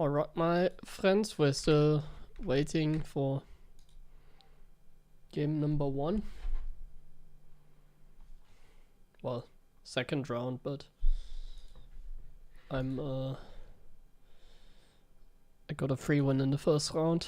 Alright, my friends, we're still waiting for game number 1. Well, second round, but I got a free win in the first round.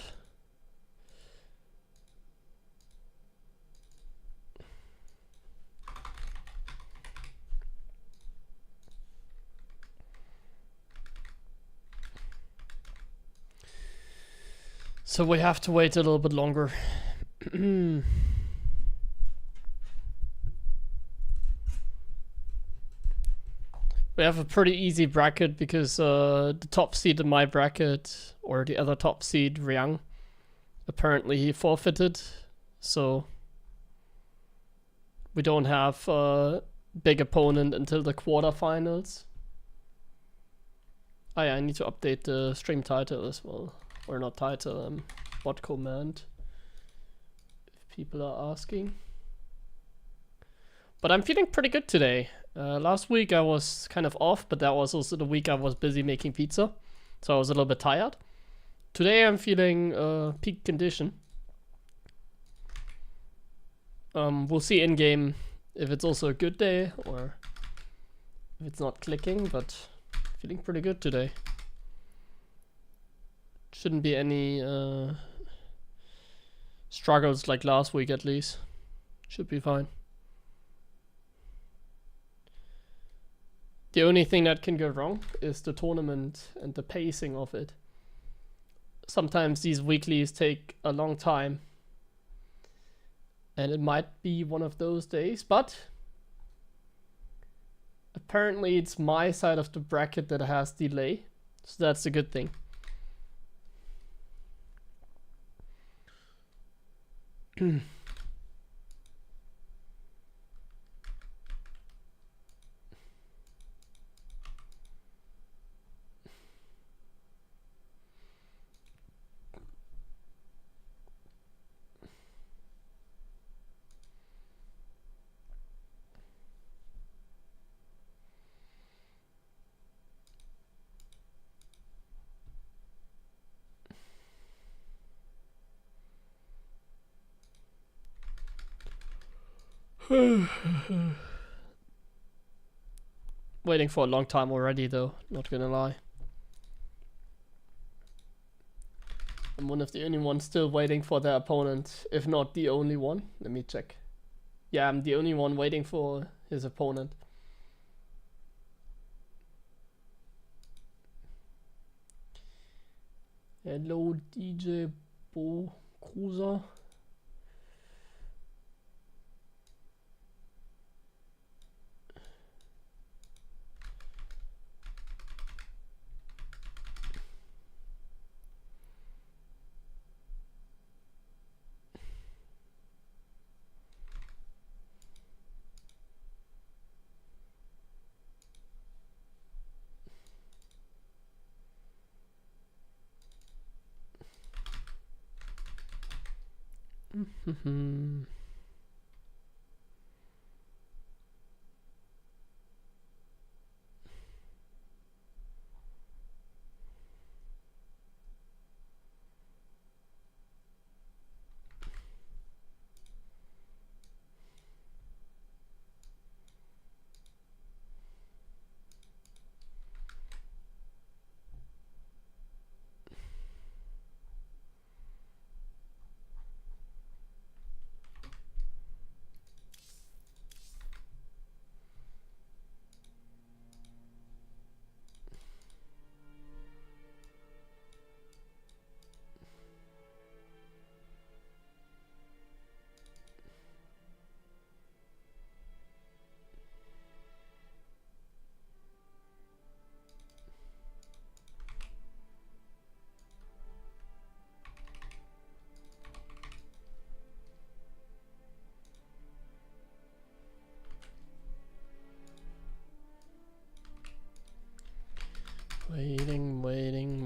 So we have to wait a little bit longer. We have a pretty easy bracket because the top seed in my bracket, or the other top seed, Riang, apparently he forfeited. So we don't have a big opponent until the quarterfinals. Oh yeah, I need to update the stream title as well. Or not title, bot command, if people are asking. But I'm feeling pretty good today. Last week I was kind of off, but that was also the week I was busy making pizza, so I was a little bit tired. Today I'm feeling peak condition. We'll see in game if it's also a good day or if it's not clicking, but feeling pretty good today. Shouldn't be any struggles like last week at least. Should be fine. The only thing that can go wrong is the tournament and the pacing of it. Sometimes these weeklies take a long time. And it might be one of those days, but apparently it's my side of the bracket that has delay. So that's a good thing. Waiting for a long time already though, not gonna lie. I'm one of the only ones still waiting for their opponent, if not the only one. Let me check. Yeah, I'm the only one waiting for his opponent. Hello DJ Bo Cruiser.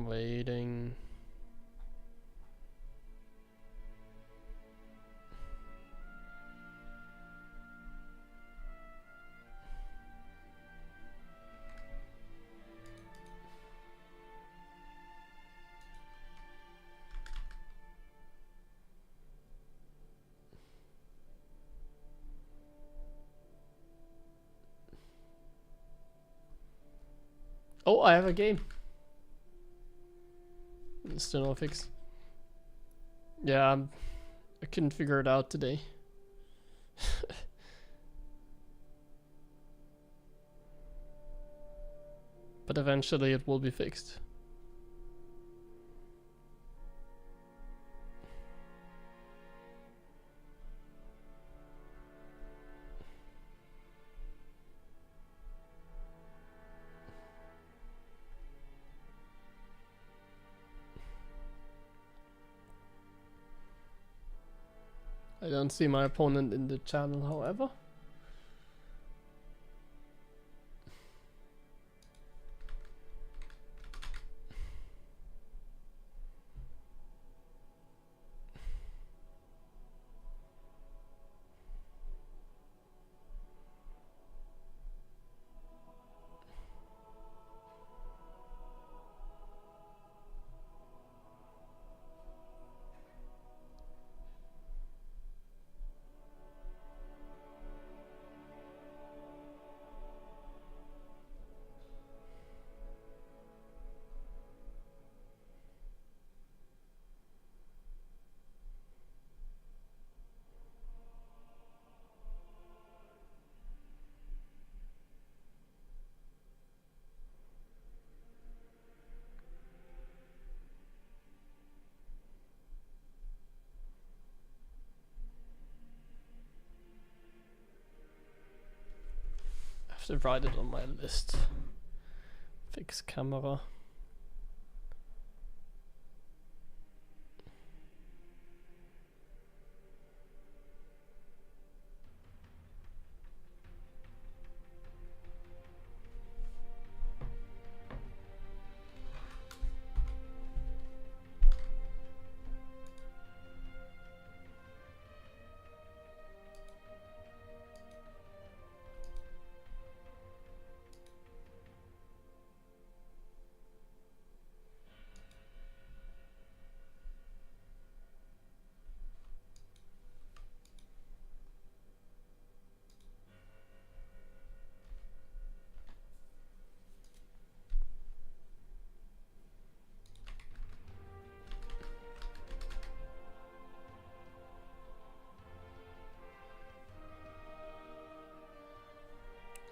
Waiting. Oh, I have a game. It's still no fix. Yeah, I couldn't figure it out today. But eventually it will be fixed. I don't see my opponent in the channel, however. I have to write it on my list. Fix camera.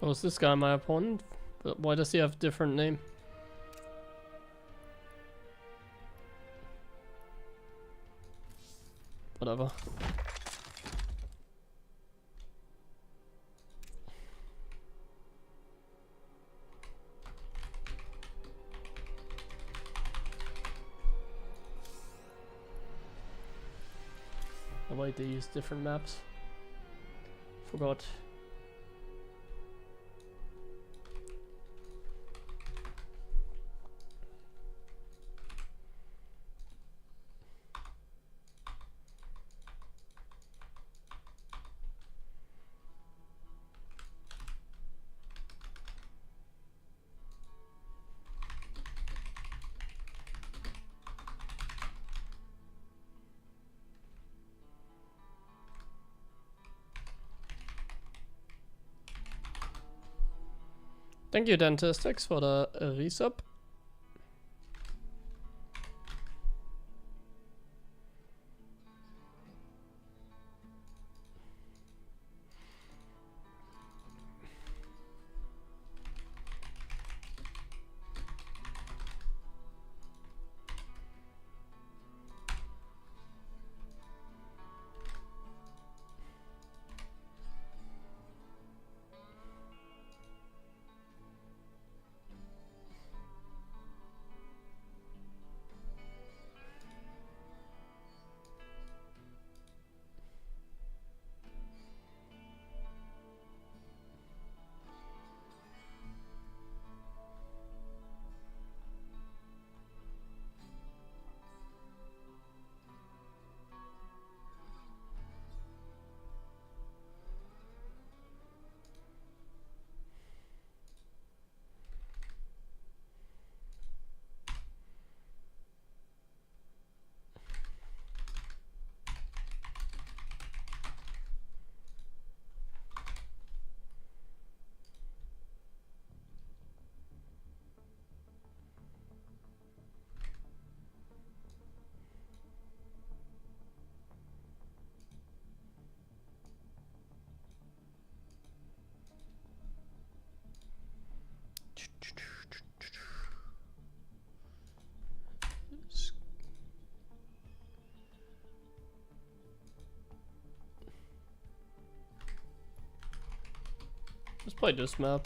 Oh, is this guy my opponent? But why does he have a different name? Whatever. Oh wait, they use different maps. Forgot. Thank you, Dentistics, for the resub. Let's play this map.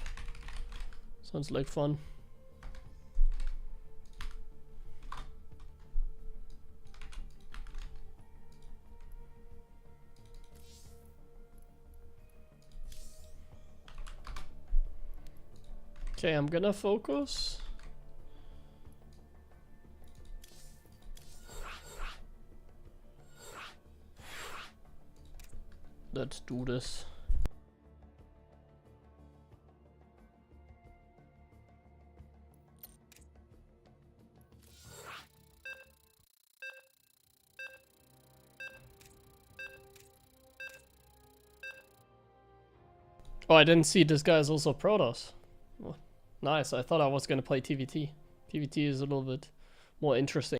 Sounds like fun. Okay, I'm gonna focus. Let's do this. Oh, I didn't see this guy is also Protoss. Oh, nice, I thought I was gonna play TVT. TVT is a little bit more interesting.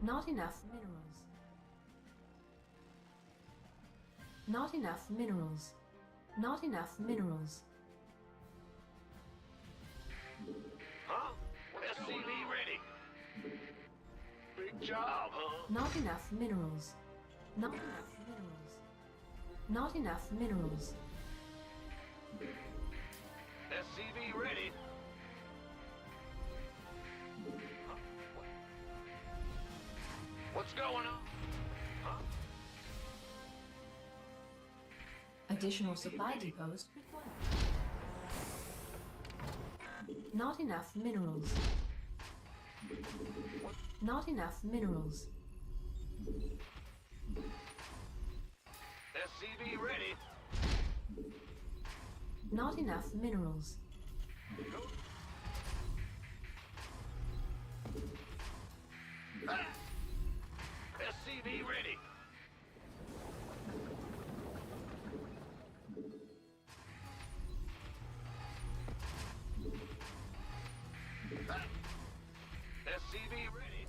Not enough minerals. Not enough minerals. Not enough minerals. Huh? SCV ready. Big job, huh? Not enough minerals. Not enough minerals. Not enough minerals. SCV ready. What's going on? Huh? Additional supply depots required. Not enough minerals. Not enough minerals. SCV ready. Not enough minerals. Ah! SCV ready. Ah! SCV ready.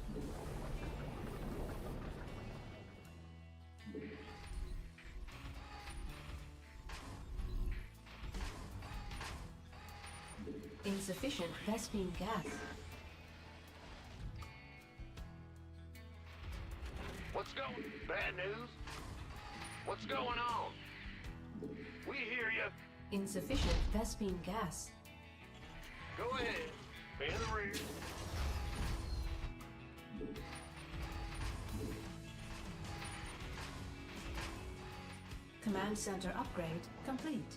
Insufficient Vespine gas. What's going? Bad news? What's going on? We hear you. Insufficient Vespine gas. Go ahead. Be in the rear. Command center upgrade complete.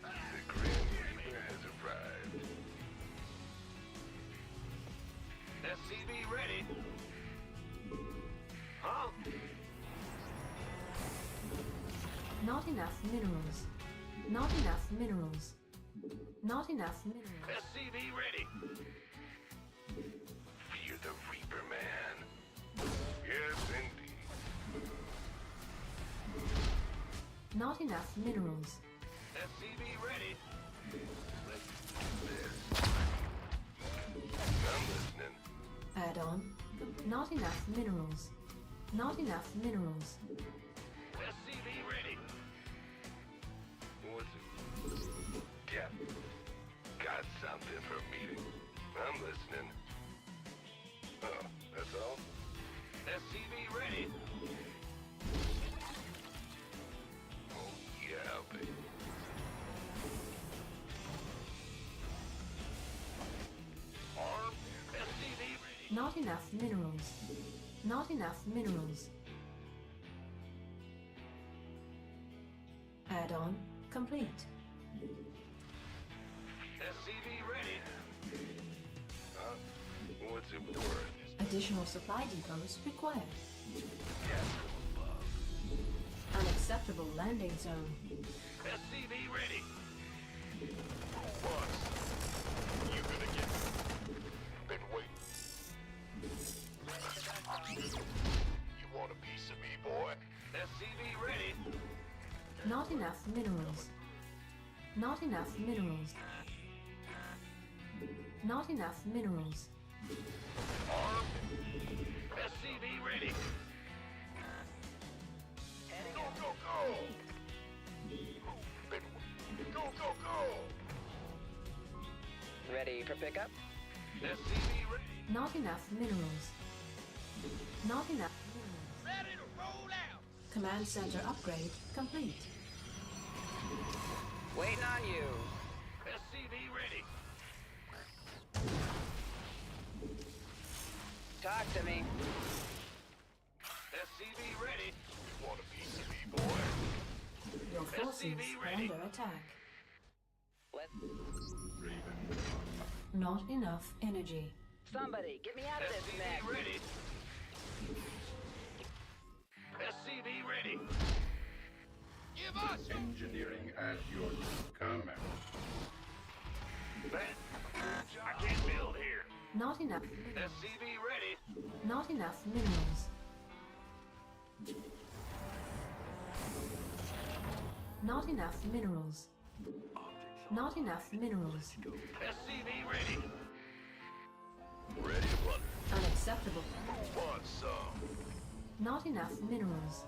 The Grim Reaper has arrived. SCV ready. Huh? Not enough minerals. Not enough minerals. Not enough minerals. SCV ready. Fear the Reaper, man. Yes, indeed. Not enough minerals. SCV ready. Let's do this. I'm listening. Add-on. Not enough minerals. Not enough minerals. SCV ready. What's it? Yeah. Got something for a meeting. I'm listening. Oh, that's all? SCV ready. Oh, yeah, baby. Armed. SCV ready. Not enough minerals. Not enough minerals. Add-on complete. SCV ready. What's it worth? Additional supply depots required. Yes, above. Unacceptable landing zone. SCV ready. Boss, you gonna get been waiting. You want a piece of me, boy? SCV ready. Not enough minerals. Not enough minerals. Not enough minerals. Armed. SCV ready. Go, go, go! for pickup. SCV ready. Not enough minerals. Not enough minerals. Ready to roll out. Command center upgrade complete. Waiting on you. SCV ready. Talk to me. SCV ready. You want a piece of me, boy? Your forces SCV are ready. under attack. Let Not enough energy. somebody get me out of this mess. SCV ready. SCV ready. Give us Engineering at your command. that. I can't build here. Not enough. SCV ready. Not enough minerals. Not enough minerals. Not enough minerals. SCV ready. Ready to plunder. Unacceptable. Who wants some? Not enough minerals.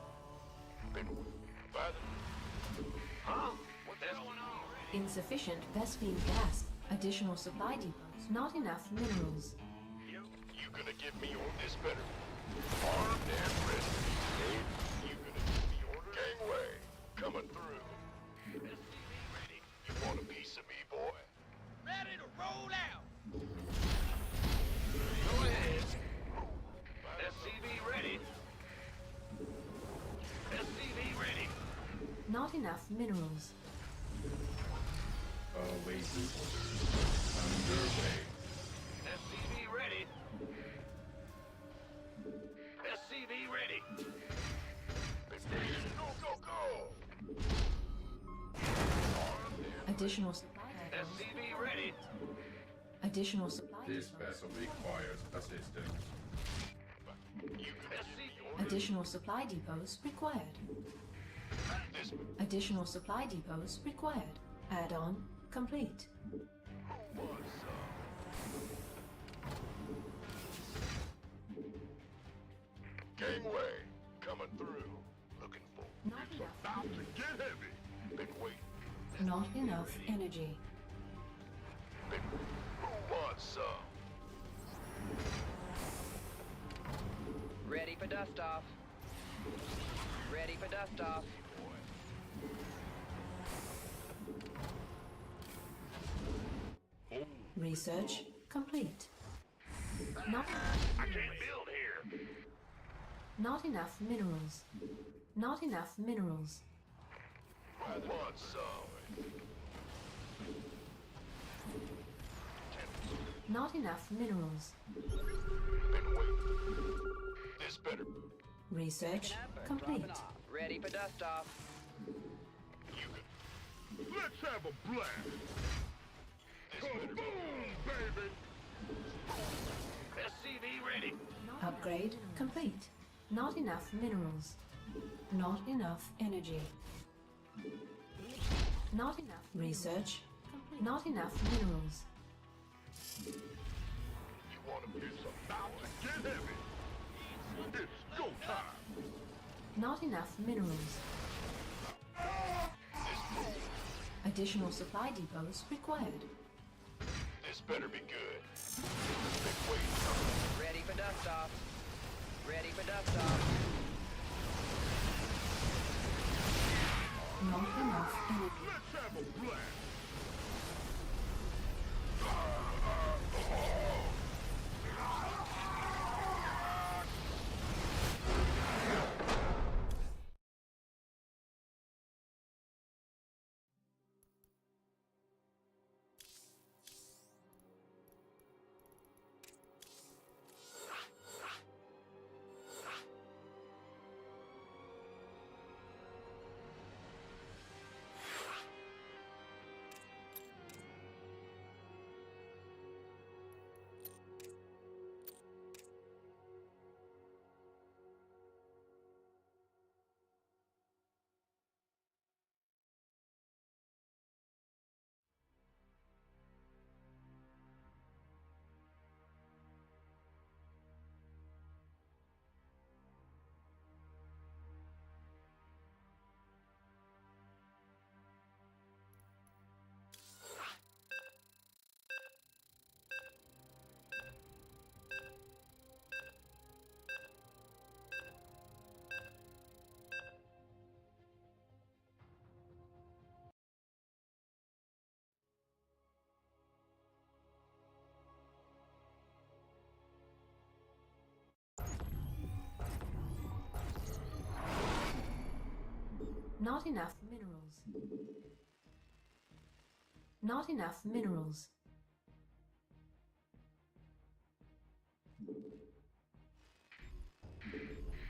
Been by the... Huh? What's going on? Insufficient Vespine gas. Additional supply depots. Not enough minerals. You gonna give me this better? Armed and ready. You gonna give me orders? Gangway, coming through. SCV ready. You want a piece of me, boy? Ready to roll out. Go ahead. SCV ready. SCV ready. Not enough minerals. Awaiting underway. SCV ready. SCV ready. Go, go, go! Additional supply depots. SCV ready. Additional supply This depots. vessel requires assistance. SCV Additional supply depots required. this. Additional supply depots required. Add-on complete. Who wants some? Gangway, coming through. Looking for. Not enough. About to get heavy. Been waiting. Not enough energy. Who wants some? Ready for dust off. Ready for dust off. Research complete. Not, I can't build here. not enough minerals. Not enough minerals. Who wants some? Not enough minerals. Been waiting. This better. Research complete. Dropping off. Ready for dust off. You can. Let's have a blast. This better. Boom, baby. SCV ready. Upgrade complete. Not enough minerals. Not enough energy. Not enough research. Not enough minerals. You want to get some about to get heavy. It's go time. Not enough minerals. Additional supply depots required. This better be good. Been waiting. Ready for dust off. Ready for dust off. Not enough energy. Let's have a blast. Not enough minerals. Not enough minerals.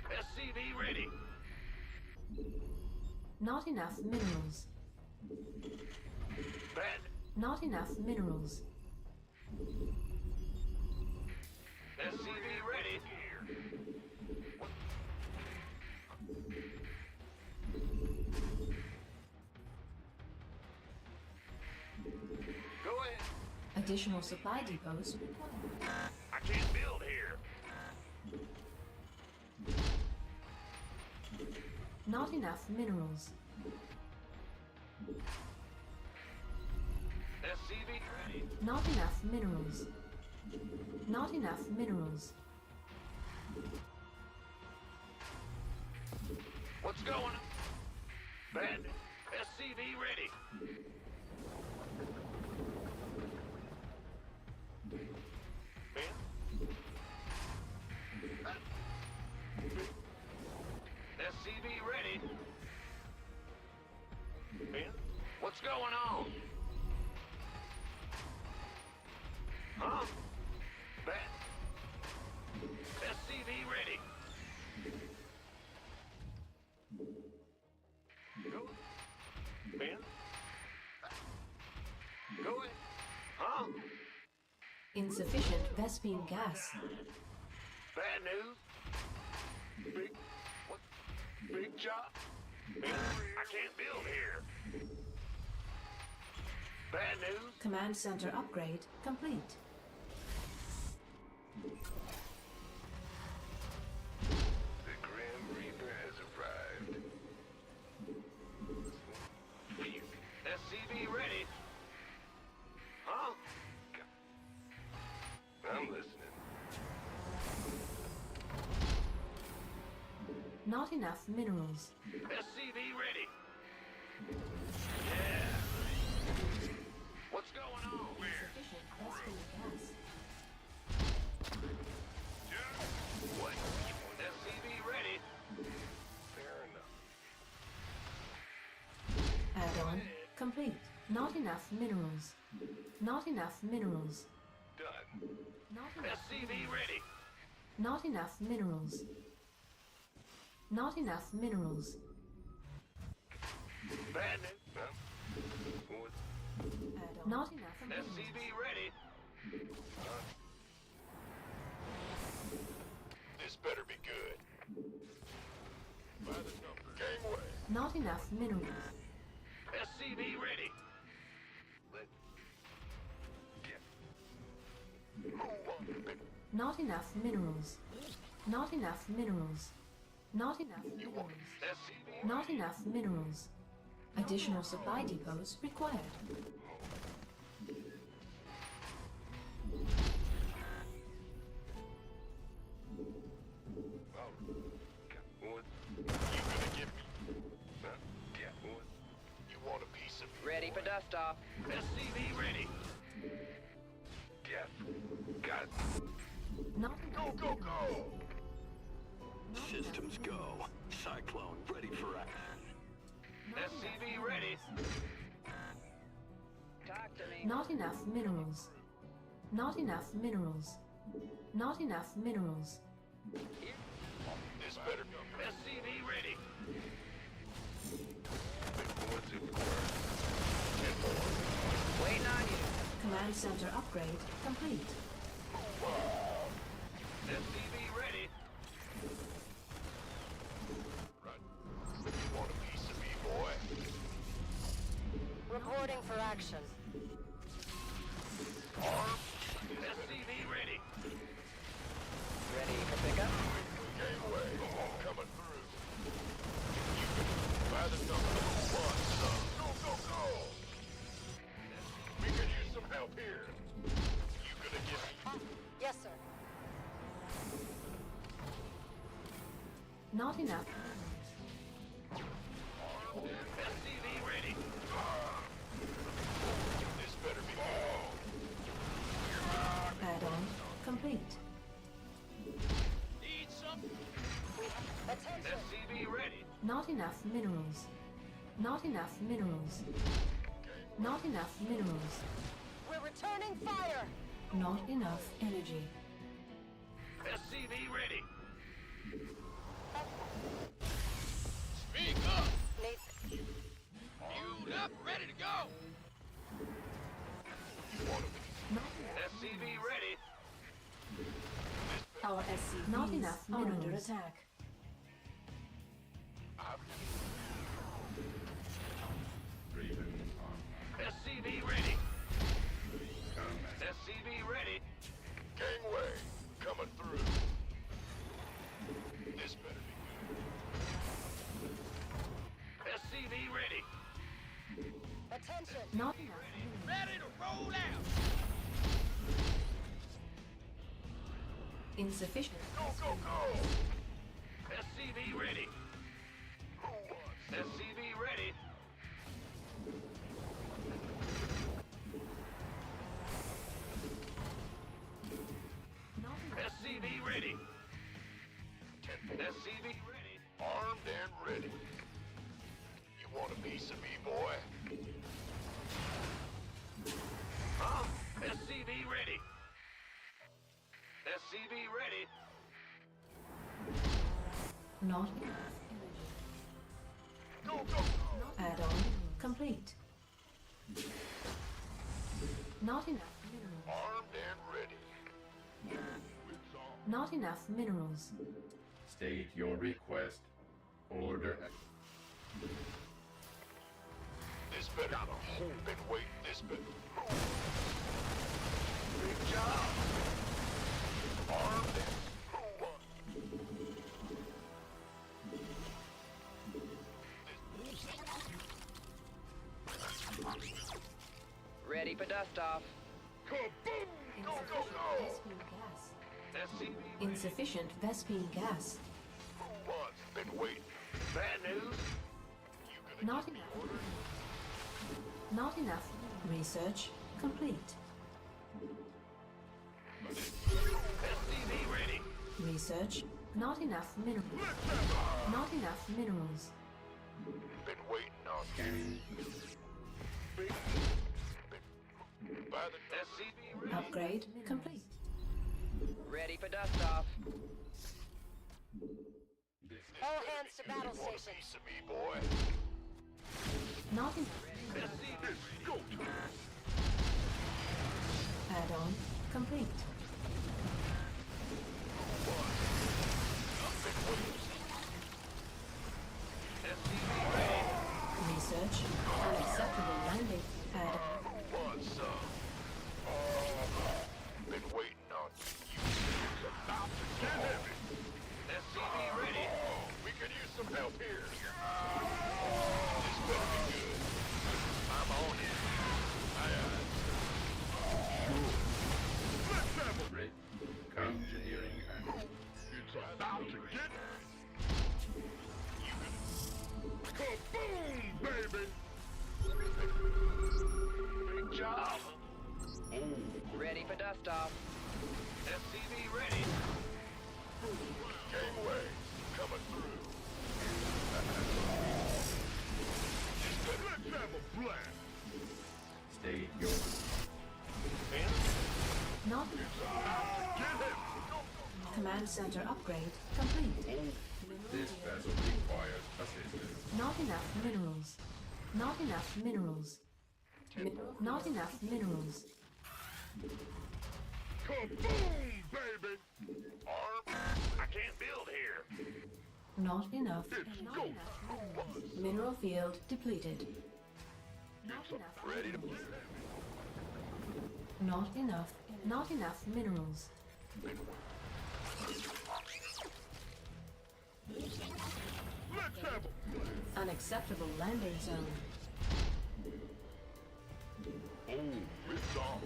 SCV ready. Not enough minerals. Bad. Not enough minerals. SCV ready. Go ahead. Additional supply depots required. I can't build here. Not enough minerals. SCV ready. Not enough minerals. Not enough minerals. What's going on? Bandit. SCV ready. Ben? SCV ready. Ben? What's going on? Huh? Ben? SCV ready. Go. Ben? Go ahead. Huh? Insufficient Vespine gas. Bad news. Big. What? Big job. I can't build here. Bad news. Command center upgrade complete. The Grim Reaper has arrived. SCV ready. Huh? I'm listening. Not enough minerals. SCV ready. Yeah. What's going on? Where? Insufficient Vespine gas. What? SCV ready. Fair enough. Add-on complete. Not enough minerals. Not enough minerals. Done. Not enough. SCV ready. Not enough minerals. Not enough minerals. Bad news. Huh? What? Add-on. Not enough minerals. SCV ready. This better be good. By the number. Gangway. Not enough minerals. SCV ready. Let. Get. Move on. Not enough minerals. Not enough minerals. Not enough You want minerals. SCV? Not enough minerals. Additional supply depots required. Oh. What? You gonna give me? Yeah. What? You want a piece of? Ready for dust off. SCV ready. Yeah. Got it. Not enough Go, go, go! Systems go. Cyclone ready for action. SCV ready. Talk to me. Not enough minerals. Not enough minerals. Not enough minerals. This better go. SCV ready. What's it for? Waiting on you. Command center upgrade complete. SCV ready. Right. You want a piece of me, boy? Reporting for action. Arm. SCV ready. Ready for pickup? Gangway. Coming through. You by the number one, son. Go, go, go! We could use some help here. You gonna give me? Yes, sir. Not enough. SCV ready. This better be. Add-on complete. Need some? Attention. SCV ready. Not enough minerals. Not enough minerals. Not enough minerals. We're returning fire! Not enough energy. SCV ready. Speak up! Need... Fueled up, ready to go! Not enough. SCV ready. Our SCVs not enough are under attack. Raven on SCV ready. combat. SCV ready. Gangway coming through. This better be good. SCV ready. Attention! Not enough. Ready to roll out! Insufficient. Go, go, go! SCV ready. Who wants SCV ready. Not enough. SCV ready. SCV ready. Armed and ready. You want a piece of me, boy? Huh? SCV ready. SCV ready. Not enough energy. Go, go, go! Add-on complete. Not enough minerals. Armed and ready. It's on. Not enough minerals. State your request. Order. This better. Got a whole been waiting. This better. Big job. Armed and who won? Ready for dust off. Kaboom! Go, go, go! Vespine gas. SCV. Insufficient Vespine gas. Who wants? Been waiting. Bad news? You gonna Not give me enough. orders? Not enough. Research complete. SCV ready. Research. Not enough minerals. Not enough minerals. Been waiting on you. Scanning. By the SCV ready. Upgrade complete. Ready for dust off. This All hands to battle You want a station. piece of me, boy? Not enough. SCV, go! Add-on complete. SCV ready. Research. Unacceptable landing. Add-on. Who wants some? Oh, been waiting on you. It's about to get heavy. SCV ready. We can use some help here. This better be good. I'm on it. Aye, aye. Let's have a rate. Engineering and It's about to get kaboom, baby! Big job. Ready for dust off. SCV ready. Gangway coming through. Let's have a blast. state your Not Get him. command center upgrade complete. this vessel requires assistance. Not enough minerals. Not enough minerals. Not enough minerals. Kaboom, baby! Arm. I can't build here. Not enough. It's Not go. enough minerals. Mineral field depleted. Not enough. Ready to play. Not enough. Not enough minerals. Let's have a Unacceptable landing zone. it's on.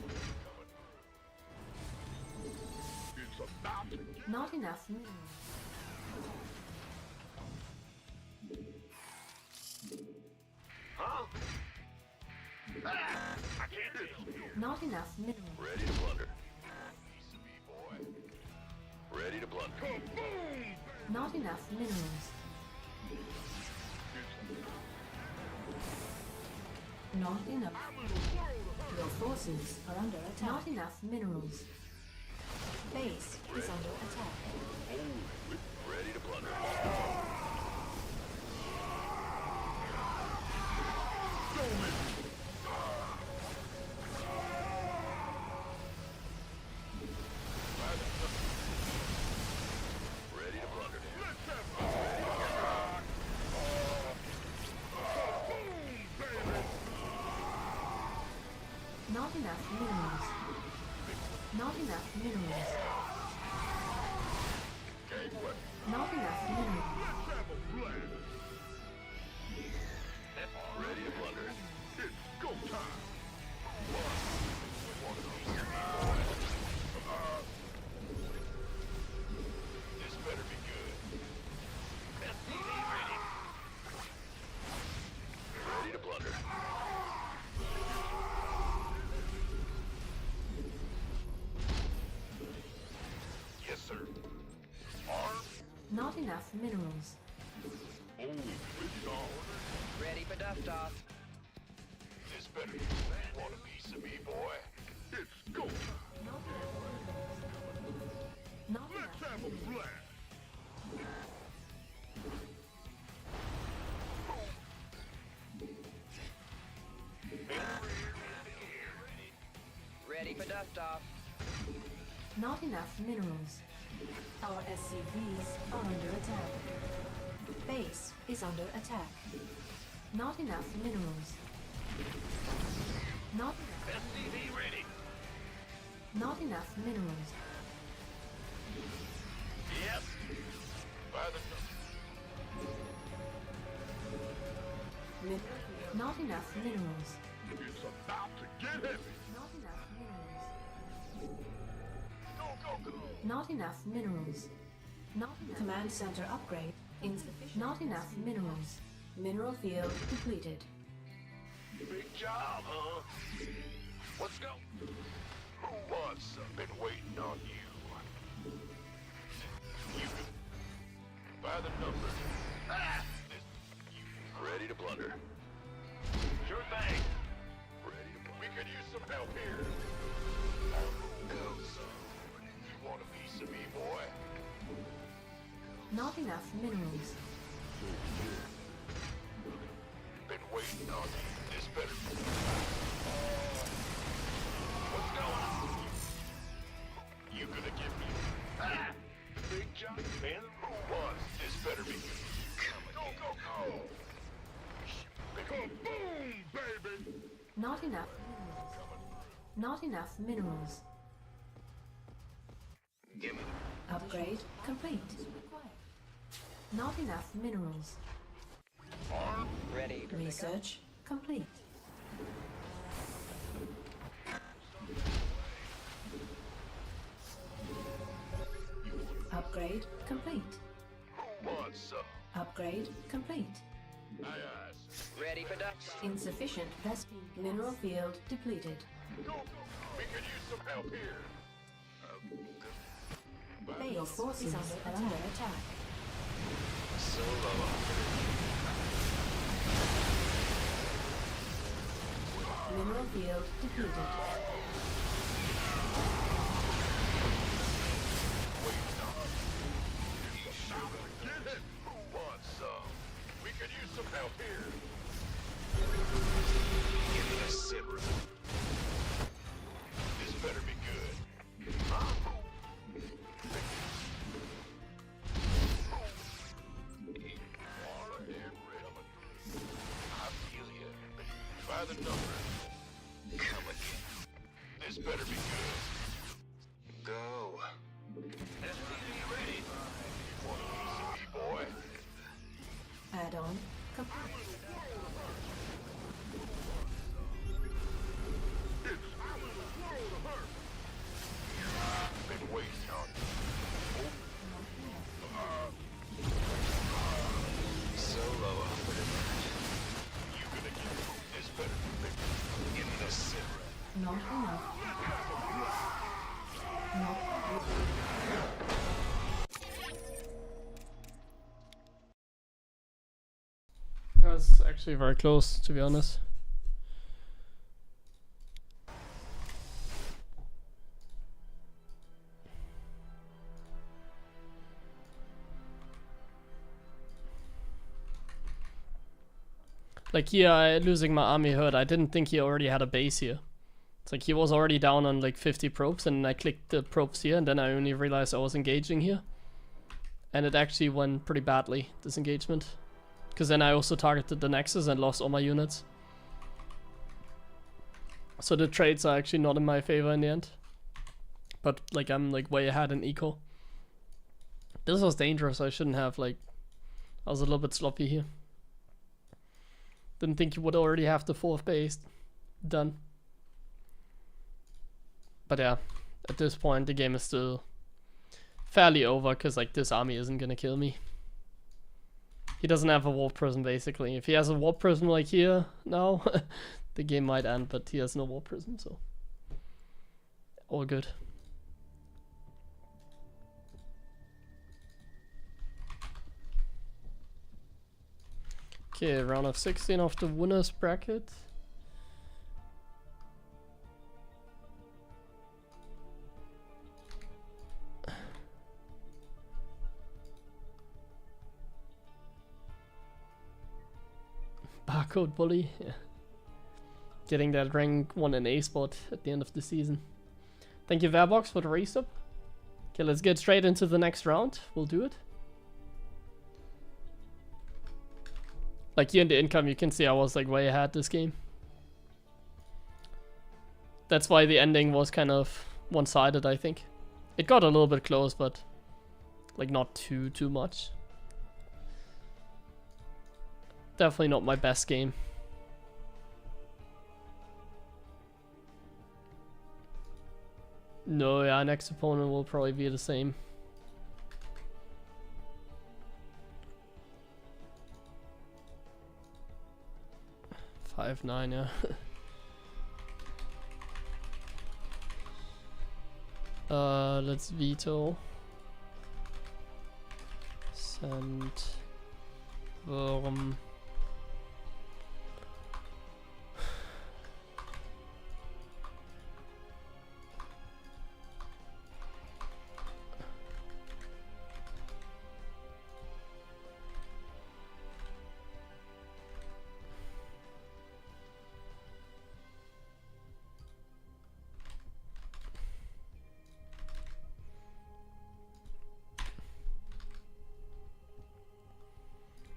It's about to get Not enough minerals. Huh? Ah, I can't build. Not enough minerals. Ready to blunder. Piece of me, boy. Ready to blunder. Kaboom! Not enough minerals. Not enough. Your forces are under attack. Not enough minerals. Base is under attack. Ready to plunder. Ready to plunder. Not enough minerals. Not enough minerals. Not enough minerals. Ready to plunder. It's go time. This better be good. STV ready. Ready to plunder. Yes, sir. Armed. Not enough minerals. Oh, it's on. Ready for dust off. This better be. Want a piece of me, boy? It's go time. Not enough. Have a blast. Ready for dust off. Not enough minerals. Our SCVs are under attack. Base is under attack. Not enough minerals. Not enough. SCV ready. Not enough minerals. Yes. By the Not enough minerals. It's about to get heavy. Not enough minerals. Go, go, go. Not enough minerals. Not enough. Command center upgrade insufficient. Not enough minerals. Mineral field depleted. Big job, huh? Let's go. Who wants some? Been waiting on you. You can by the numbers. Ah! Ready to plunder. Sure thing. Ready to plunder. We could use some help here. Go, son. You want a piece of me, boy? Not enough minerals. Been waiting on you. This better. What's going on? You gonna give me? Ah! Big job, man. Who wants? This better be. Go, go, go! Boom, baby! Not enough minerals. Not enough minerals. Give me. Upgrade complete. Not enough minerals. Ready for pickup. Research complete. Upgrade complete. Who wants some? Upgrade complete. Aye, aye. Ready for dust. Insufficient Vespine mineral field depleted. Go, go! We could use some help here. Your forces are under attack. Solo. Mineral field depleted. Get it! Who wants some? We could use some help here. Give me a simmer. This better be good. I feel you. By the numbers. Come again. This better be good. Go. STV ready. Want a piece of me, boy? Add-on complete. Been waiting on you. Solo operative. You gonna get this better than me. Give me the simmer. Not enough. Not That's actually very close, to be honest. Like here, losing my army hurt. I didn't think he already had a base here. It's like he was already down on like 50 probes, and I clicked the probes here, and then I only realized I was engaging here. And it actually went pretty badly, this engagement. Because then I also targeted the Nexus and lost all my units. So the trades are actually not in my favor in the end. But like I'm like way ahead in eco. This was dangerous. I shouldn't have like... I was a little bit sloppy here. Didn't think you would already have the 4th base done. But yeah, at this point the game is still fairly over, because like this army isn't gonna kill me. He doesn't have a warp prism basically. If he has a warp prism like here now, the game might end, but he has no warp prism, so all good. Okay, round of 16 of the winners bracket. Barcode bully, yeah. Getting that rank 1 and A spot at the end of the season. Thank you Verbox for the resub. Okay, let's get straight into the next round. We'll do it. Like here in the income you can see I was like way ahead this game. That's why the ending was kind of one-sided, I think. It got a little bit close, but like not too much. Definitely not my best game. No, yeah, next opponent will probably be the same. Five, 9, yeah. Let's veto. Send. Worm.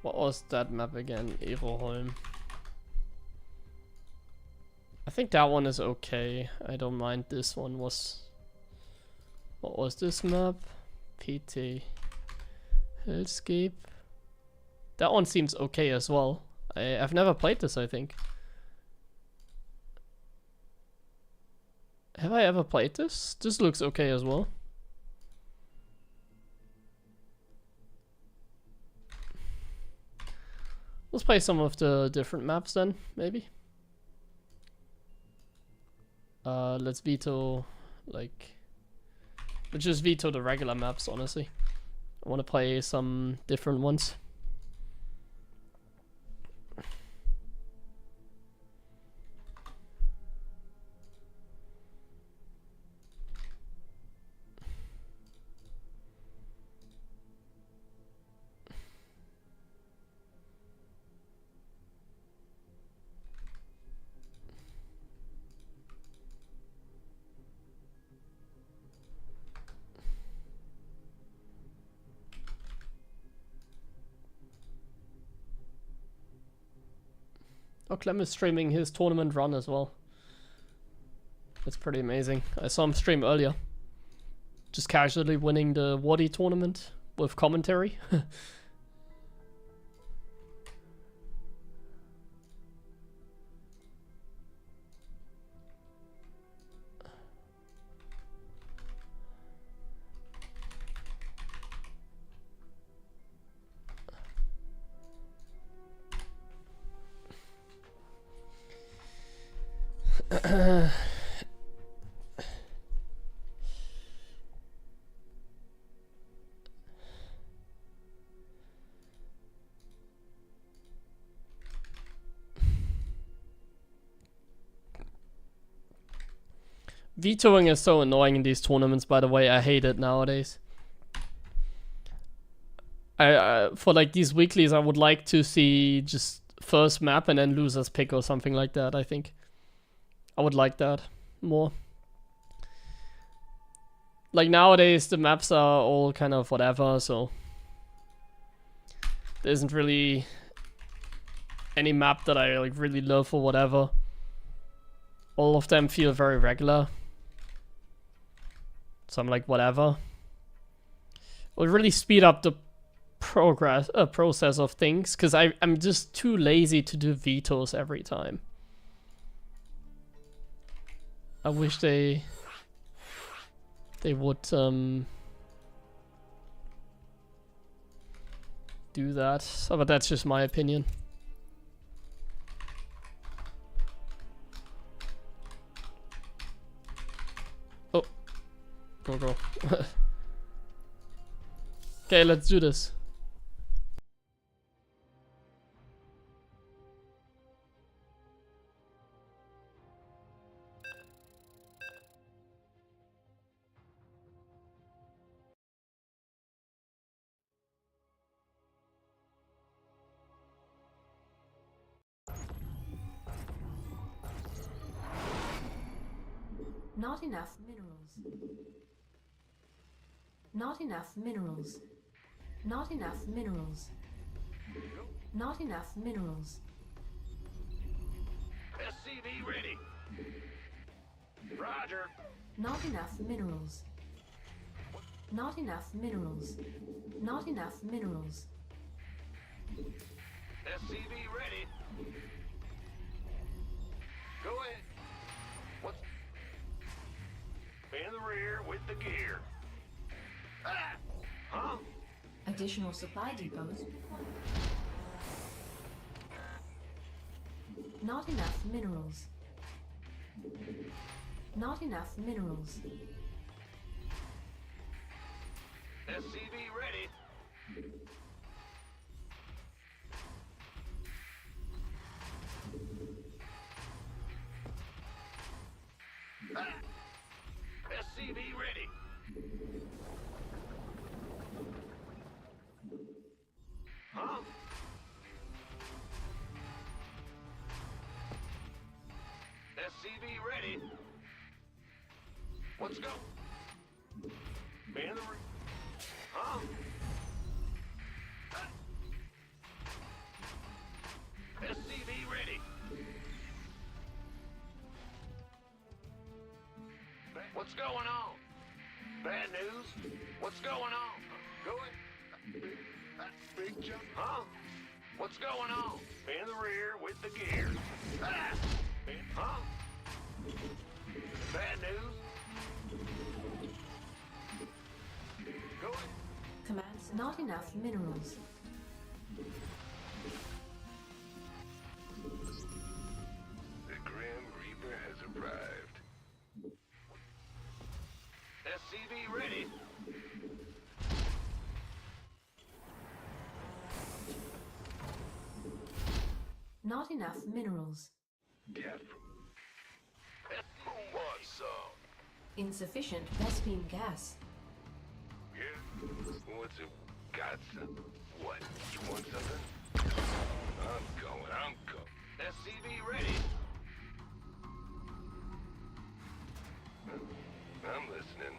What was that map again? HeroMarine. I think that one is okay. I don't mind. This one was... What was this map? PT. Hellscape. That one seems okay as well. I've never played this, I think. Have I ever played this? This looks okay as well. Let's play some of the different maps then, maybe. Let's veto, like... Let's just veto the regular maps, honestly. I want to play some different ones. Oh, Clem is streaming his tournament run as well. That's pretty amazing. I saw him stream earlier. Just casually winning the Wadi tournament with commentary. Vetoing is so annoying in these tournaments, by the way. I hate it nowadays. For like these weeklies, I would like to see just first map and then loser's pick or something like that. I think I would like that more. Like nowadays the maps are all kind of whatever, so there isn't really any map that I like really love or whatever. All of them feel very regular, so I'm like whatever. It would really speed up the process of things, because I'm just too lazy to do vetoes every time. I wish they would do that. So, but that's just my opinion. Oh, go. Okay, let's do this. Not enough minerals. Not enough minerals. Not enough minerals. Not enough minerals. SCV ready. Roger. Not enough minerals. Not enough minerals. Not enough minerals. SCV ready. Go ahead. What's in the rear with the gear? Ah! Huh? Additional supply depots. Not enough minerals. Not enough minerals. SCV ready. Ah! SCV ready. Huh? SCV ready. Let's go. Man the huh? SCV ready. What's going on? Bad news? What's going on? Going? Big jump? Huh? What's going on? In the rear with the gear. Ah! Huh? Bad news? Going? Commands not enough minerals. The Grim Reaper has arrived. SCV ready. Not enough minerals. Death. Who wants some? Insufficient Vespine gas. Yeah? What's it? Got some? What? You want something? I'm going. SCV ready. I'm listening.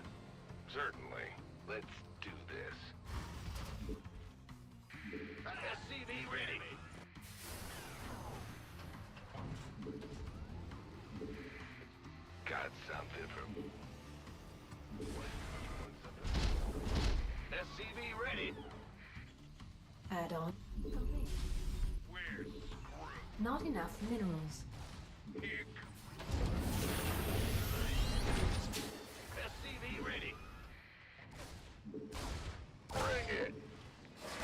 Certainly. Let's do this. SCV ready. Got something from... What? You want something? SCV ready. Add-on complete. We're screwed. Not enough minerals. Here. SCV ready. Bring it.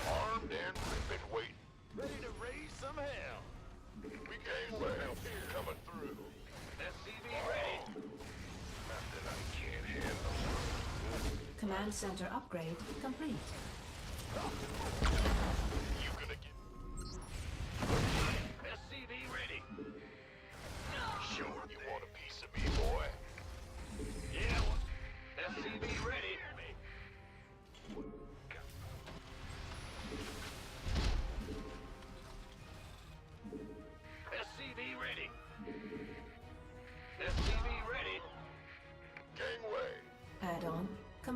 Armed and ripping, wait. Ready to raise some hell. We came well. Coming through. SCV ready. Not that I can't handle. Command center upgrade complete. You gonna get... SCV ready. Sure you want a piece of me, boy? Yeah, SCV ready.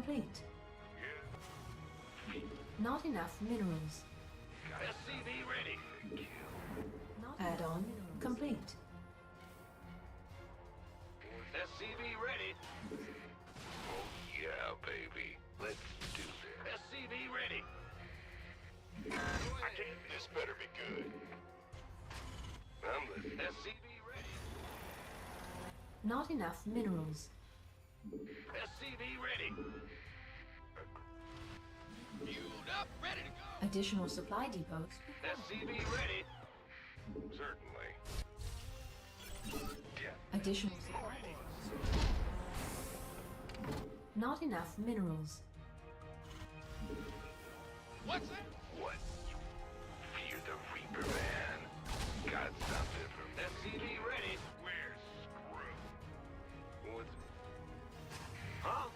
complete. Not enough minerals. SCV ready. Add-on complete. SCV ready. Oh yeah, baby. Let's do this. SCV ready. I can't. This better be good. I'm listening. SCV ready. Not enough minerals. SCV ready. Fueled up, ready to go. Additional supply depots. SCV ready. Certainly. Yeah. Additional supply depots. Not enough minerals. What's that? What? Fear the Reaper, man. Got something from SCV ready. We're screwed. What's... Huh?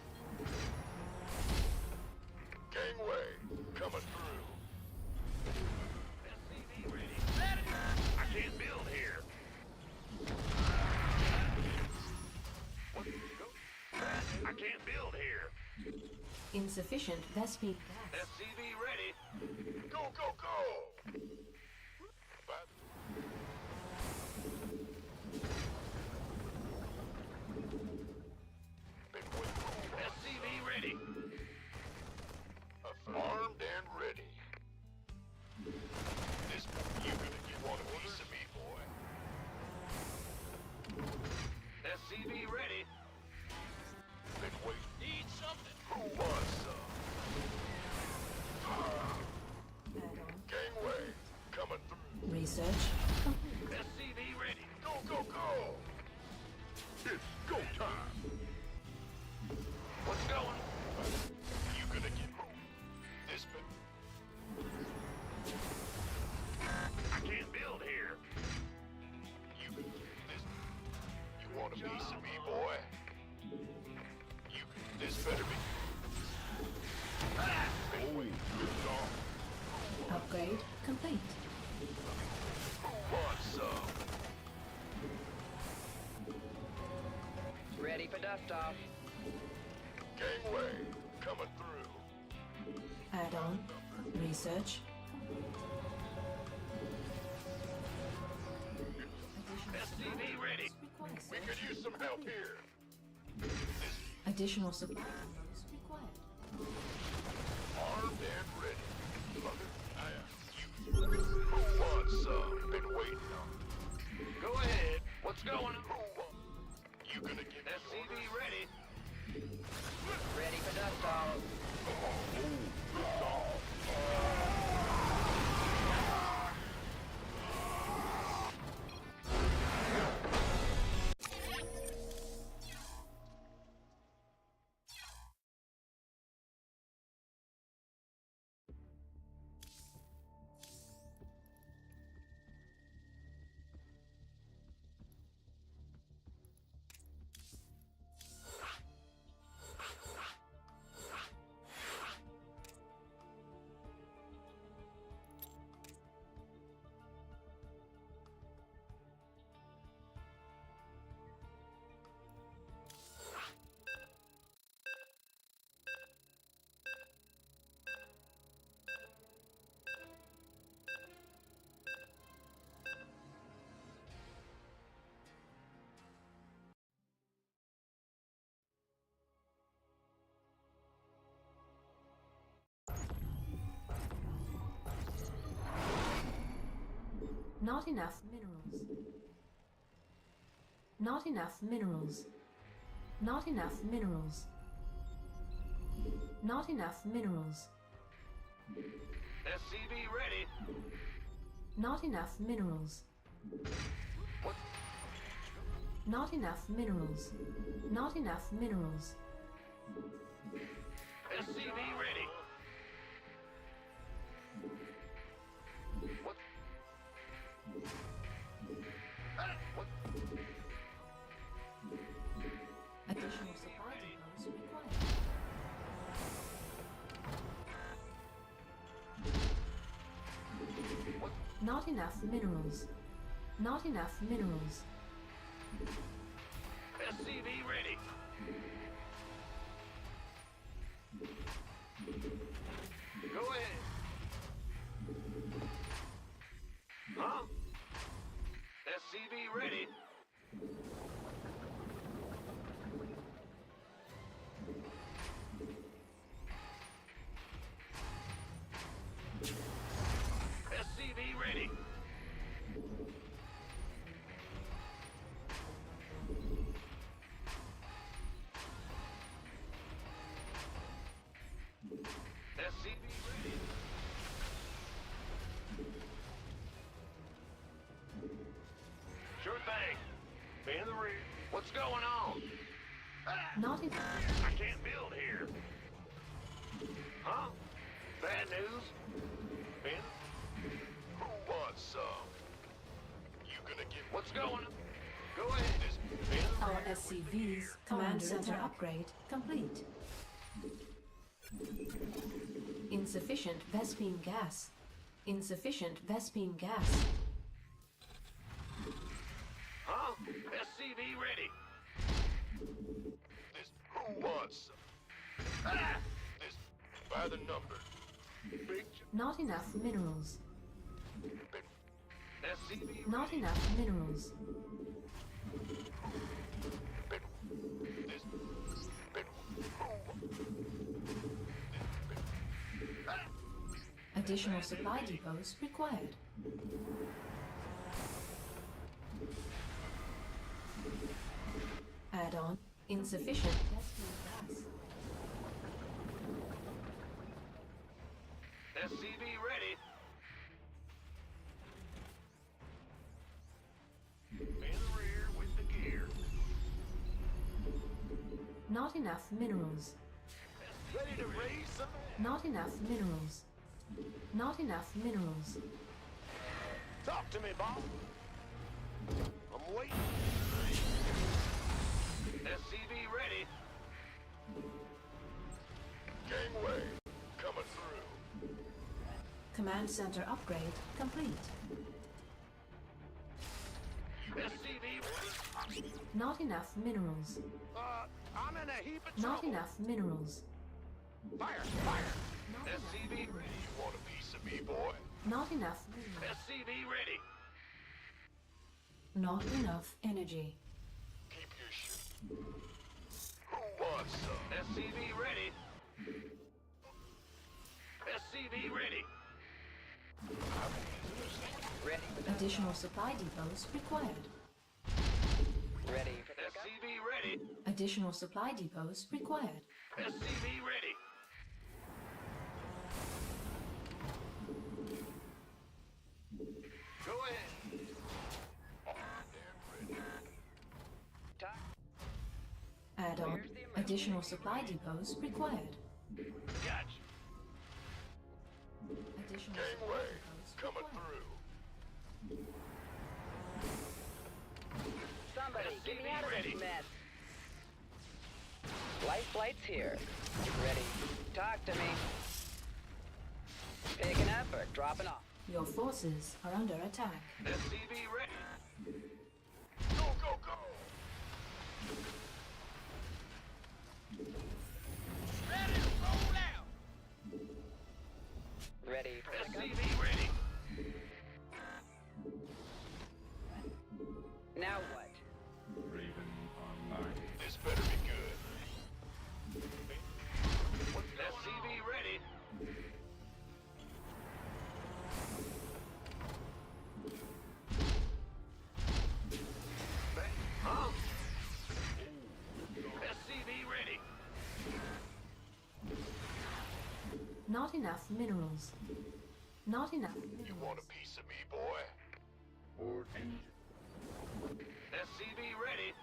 Gangway, coming through. SCV ready. I can't build here. What? Go. I can't build here. Insufficient Vespi gas. SCV ready. Go, go, go! But... Been waiting. SCV ready. Armed and ready. This you want a piece of me, boy. SCV ready. Been waiting. Need something? Who wants some? Add-on. Gangway, coming through. Research complete. SCV ready. Go, go, go! It's go time! What's going? You gonna get this bit? I can't build here. You can this. You want a piece of me, boy? You can this better be. Oh, good dog. Upgrade complete. Who wants some? Ready for dust off. Gangway, coming through. Add-on. Research SCV ready. We could use some help here. Additional supply depots required. Armed and ready. Who wants some? Been waiting on. Go ahead. What's going on? You gonna get SCV ready? Ready for dust off. Not enough minerals. Not enough minerals. Not enough minerals. Not enough minerals. SCV ready. Not enough minerals. What? Not enough minerals. Not enough minerals. SCV ready. What? What? Additional supply depots required. What? Not enough minerals. Not enough minerals. SCV ready. Go ahead. Huh? SCV ready. SCV ready. SCV ready. Sure thing. Be in the rear. What's going on? Ah, Not in. I can't build here. Huh? Bad news? Ben? Who wants some? You gonna get what's going on? Go ahead. Ben? Our SCV's command center upgrade complete. Insufficient Vespine gas. Insufficient Vespine gas. Huh? SCV ready. This who wants some? Ah! This by the number. Big Not enough minerals. Ben. SCV Not enough minerals. Ben. This Ben. Additional supply depots required. Add-on. Insufficient Vespine gas. SCV ready. In the rear with the gear. Not enough minerals. Ready to raise some? Not enough minerals. Not enough minerals. Talk to me, boss. I'm waiting. SCV ready. Gangway coming through. Command center upgrade complete. SCV ready. Not enough minerals. I'm in a heap of Not trouble. enough minerals. Fire, fire. SCV ready. You want a piece of me, boy? Not enough minerals. SCV ready. Not enough energy. Keep your shit. Who wants some? SCV ready. SCV ready. Ready for the Additional supply depots required. ready for the SCV ready. Additional supply depots required. SCV ready. Go ahead. Armed and ready. top. Add-on. Additional supply depots required. Gotcha. Additional supply Gangway depots coming required. through. Somebody, get me out of Ready. this mess. Light flight's here. Ready. Talk to me. Picking up or dropping off? Your forces are under attack. SCV ready. Go, go, go. Ready to roll out. Ready for pickup? SCV ready. Now what? Raven online. This better be good. SCV ready. Huh? SCV ready. Not enough minerals. Not enough You want a minerals. piece of me, boy? Or engine. SCV ready.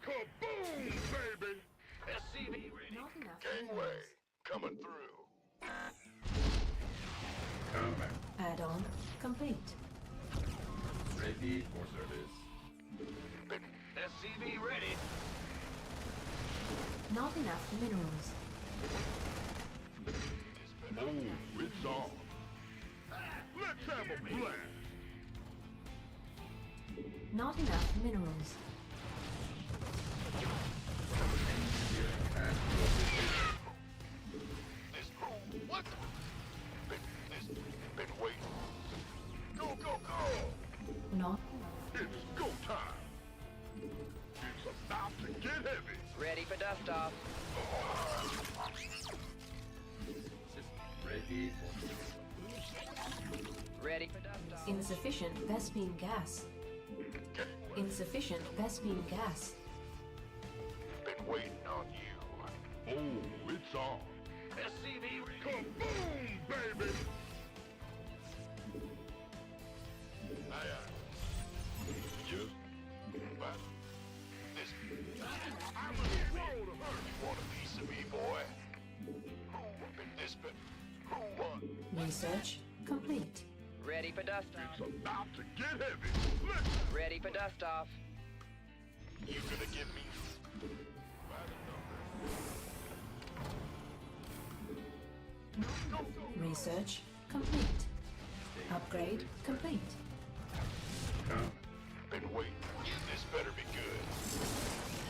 Kaboom, baby! SCV ready. Not enough Gangway minerals. coming through. Combat. Add-on complete. Ready for service. SCV ready. Not enough minerals. Move, it's on. Let's have a blast. Not enough minerals. This what? Been waiting. Go, go, go! Not It's go time. It's about to get heavy. Ready for dust off. Ready Ready for dust off. insufficient Vespine gas. Insufficient Vespine gas. Been waiting on you. Oh, it's on. SCV ready. Kaboom, baby! Aye, aye. Just but this I'm a roll to hurt. You want a piece of me, boy? Who been this bit? Who won? Research complete. Ready for dust It's off. about to get heavy. Listen, Ready for dust off. you gonna give me Research complete. Upgrade complete. been waiting. This better be good.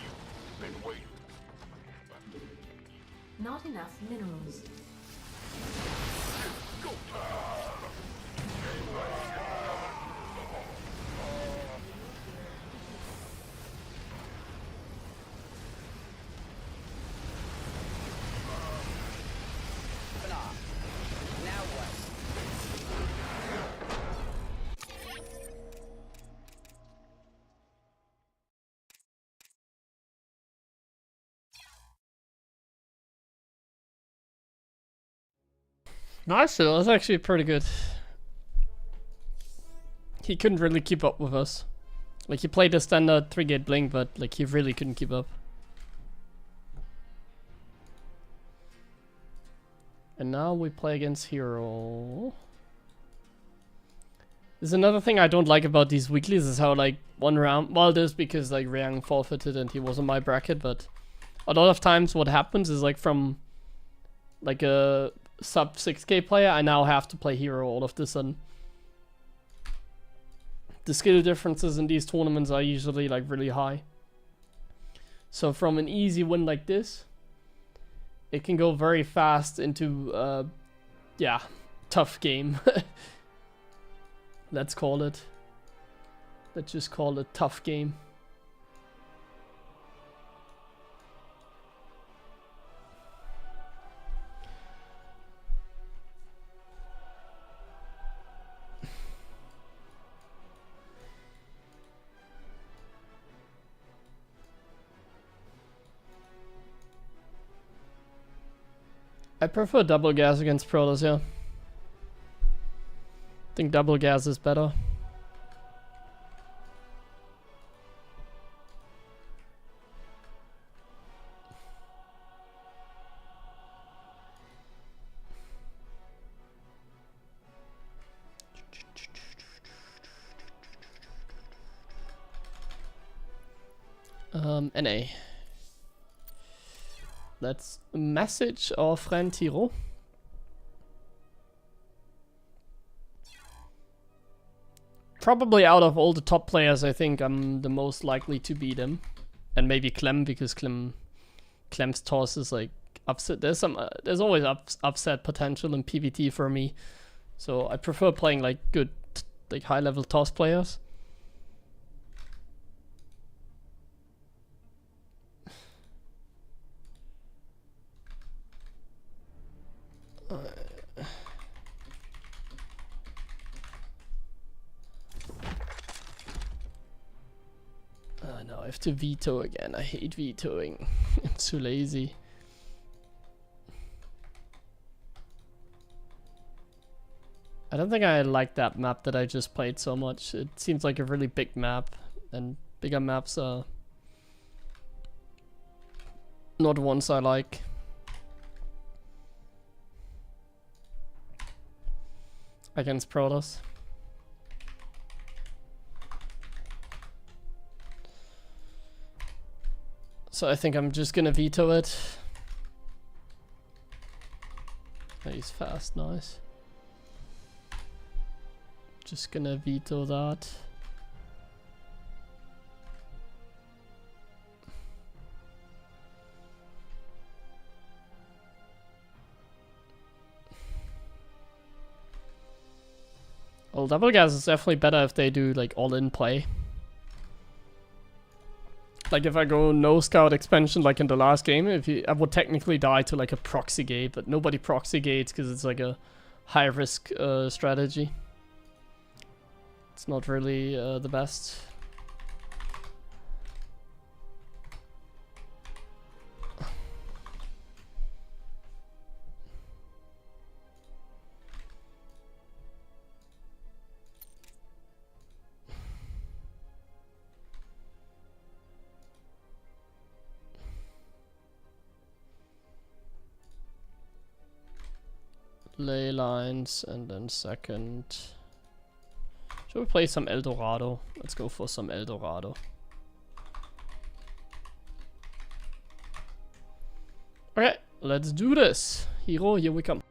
You've been waiting. Not enough minerals. Go time. Off. Now what? Nice, that was actually pretty good. He couldn't really keep up with us. Like, he played a standard 3-gate blink, but like he really couldn't keep up. And now we play against Hero. There's another thing I don't like about these weeklies is how like one round, well, there's because like Riang forfeited and he was in my bracket, but a lot of times what happens is like from like a sub 6k player, I now have to play Hero all of this sudden. The skill differences in these tournaments are usually like really high. So from an easy win like this, it can go very fast into, yeah, tough game. Let's call it. Let's just call it tough game. I prefer double gas against Protoss, yeah. I think double gas is better. NA. Let's message our friend Hero. Probably out of all the top players, I think I'm the most likely to beat him. And maybe Clem, because Clem's toss is like upset. There's always upset potential in PvT for me. So I prefer playing like good, like high level toss players. No, I have to veto again. I hate vetoing. I'm too lazy. I don't think I like that map that I just played so much. It seems like a really big map, and bigger maps are not ones I like. Against Protoss. So I think I'm just gonna veto it. Oh, he's fast, nice. Just gonna veto that. Well, double gas is definitely better if they do like all-in play. Like if I go no scout expansion like in the last game, I would technically die to like a proxy gate, but nobody proxy gates because it's like a high risk strategy. It's not really the best. Ley lines and then second. Should we play some Eldorado? Let's go for some Eldorado. Okay, let's do this. Hero, here we come.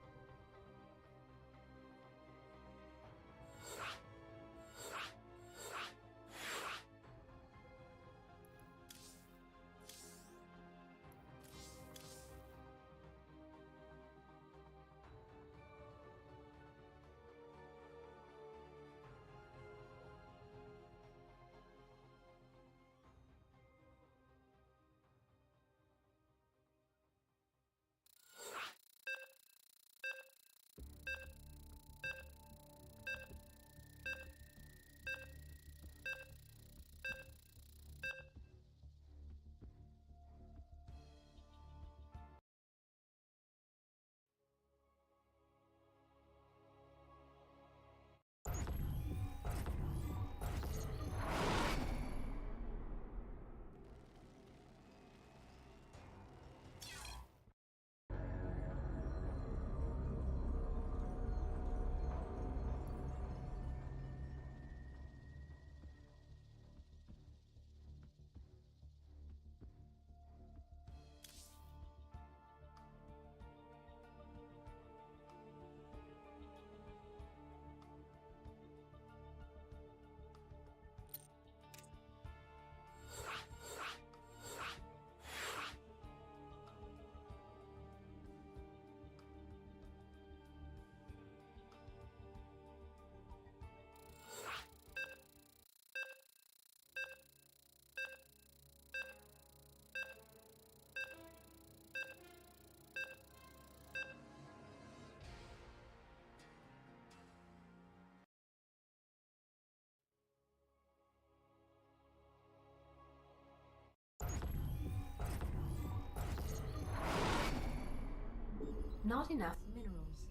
Not enough minerals.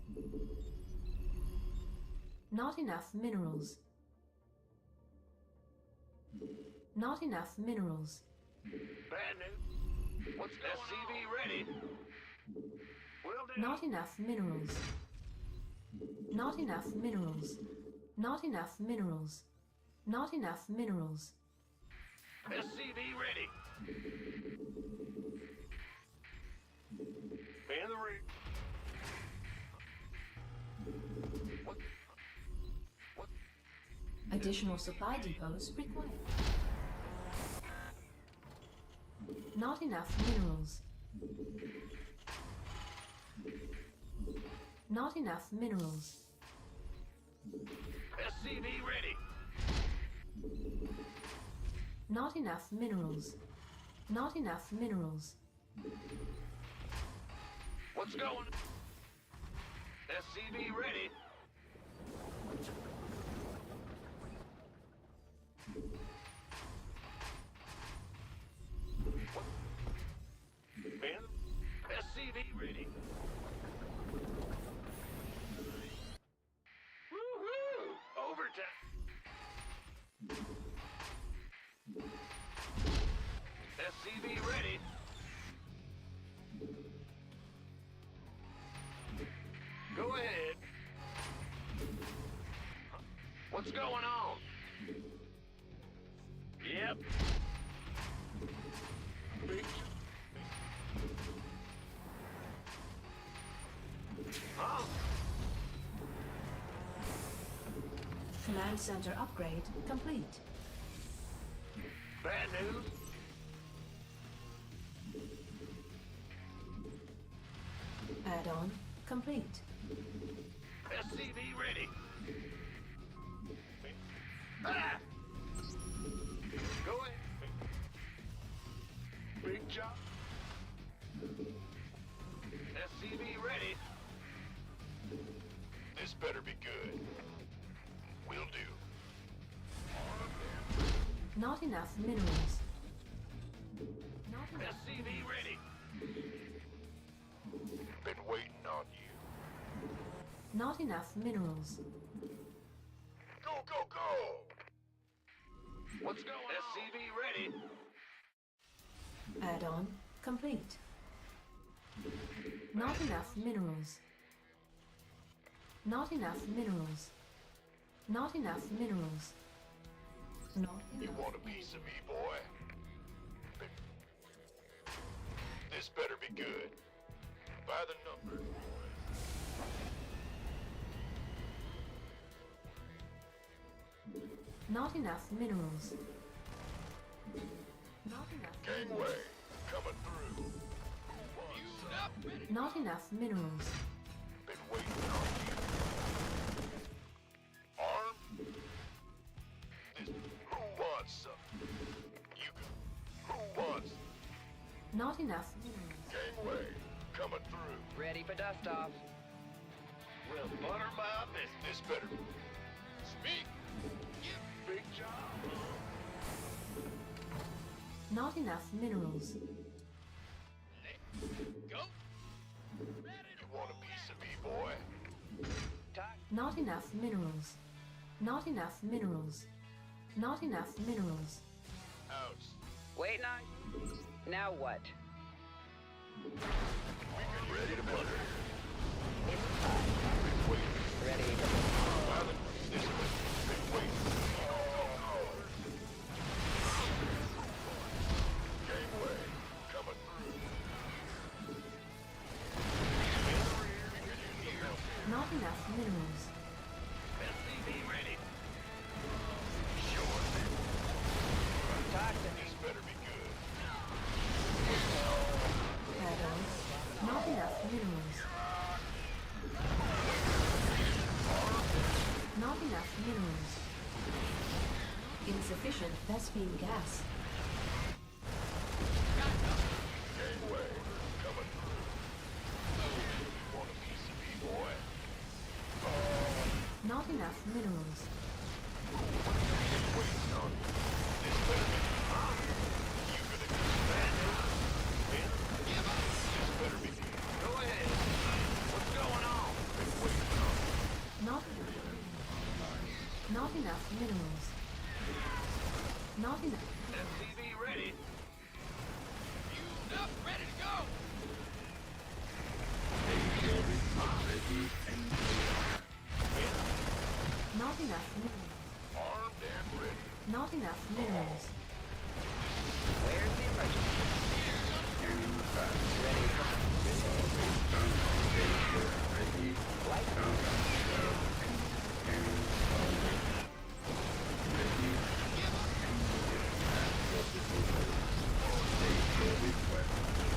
Not enough minerals. Not enough minerals. Bad news. What's SCV ready? Will do. Not enough minerals. Not enough minerals. Not enough minerals. Not enough minerals. SCV ready. In the ring. Additional supply depots required. Not enough minerals. Not enough minerals. SCV ready. Not enough minerals. Not enough minerals. What's going? SCV ready. And SCV ready. Woohoo! Overtime. SCV ready. Go ahead. What's going on? Yep. Big. Huh? Command center upgrade complete. Bad news? Add-on complete. SCV ready. Ah! Go ahead. Big job. SCV ready. This better be good. Will do. Not enough minerals. Not enough. SCV ready. Been waiting on you. Not enough minerals. Go, go, go! What's going on? SCV ready. Add-on complete. Not enough minerals. Not enough minerals. Not enough minerals. Not You enough. want a piece of me, boy? This better be good. By the number. Not enough minerals. Not enough. Gangway, coming through. Fueled up, ready. Not enough minerals. Been waiting on you. Armed? This, who wants some? You go. Who wants? Not enough minerals. Gangway, coming through. Ready for dust off. Well, butter my business. This better be Speak. Give. big job. Not enough minerals. Let go. Ready to You want a roll piece out. of me, boy? Talk. Not enough minerals. Not enough minerals. Not enough minerals. Ouch. Waiting on. Now what? Ready to butter. Ready. This way. Been waiting. Gangway, coming through. Not enough minerals. SCV ready. Talk to me. This better be good. Add-ons. Not enough minerals. Not enough minerals. Insufficient Vespine gas. Gangway, coming through. Want a piece of me, boy? Not enough minerals. Waiting on you. This better be. You gonna get that? Give up. This better be good. Go ahead. What's going on? Been waiting on you. Not enough minerals. Not enough. SCV ready. Fueled up, ready to go. Not enough minerals. Armed and ready. Not enough minerals. Where's the emergency? Light.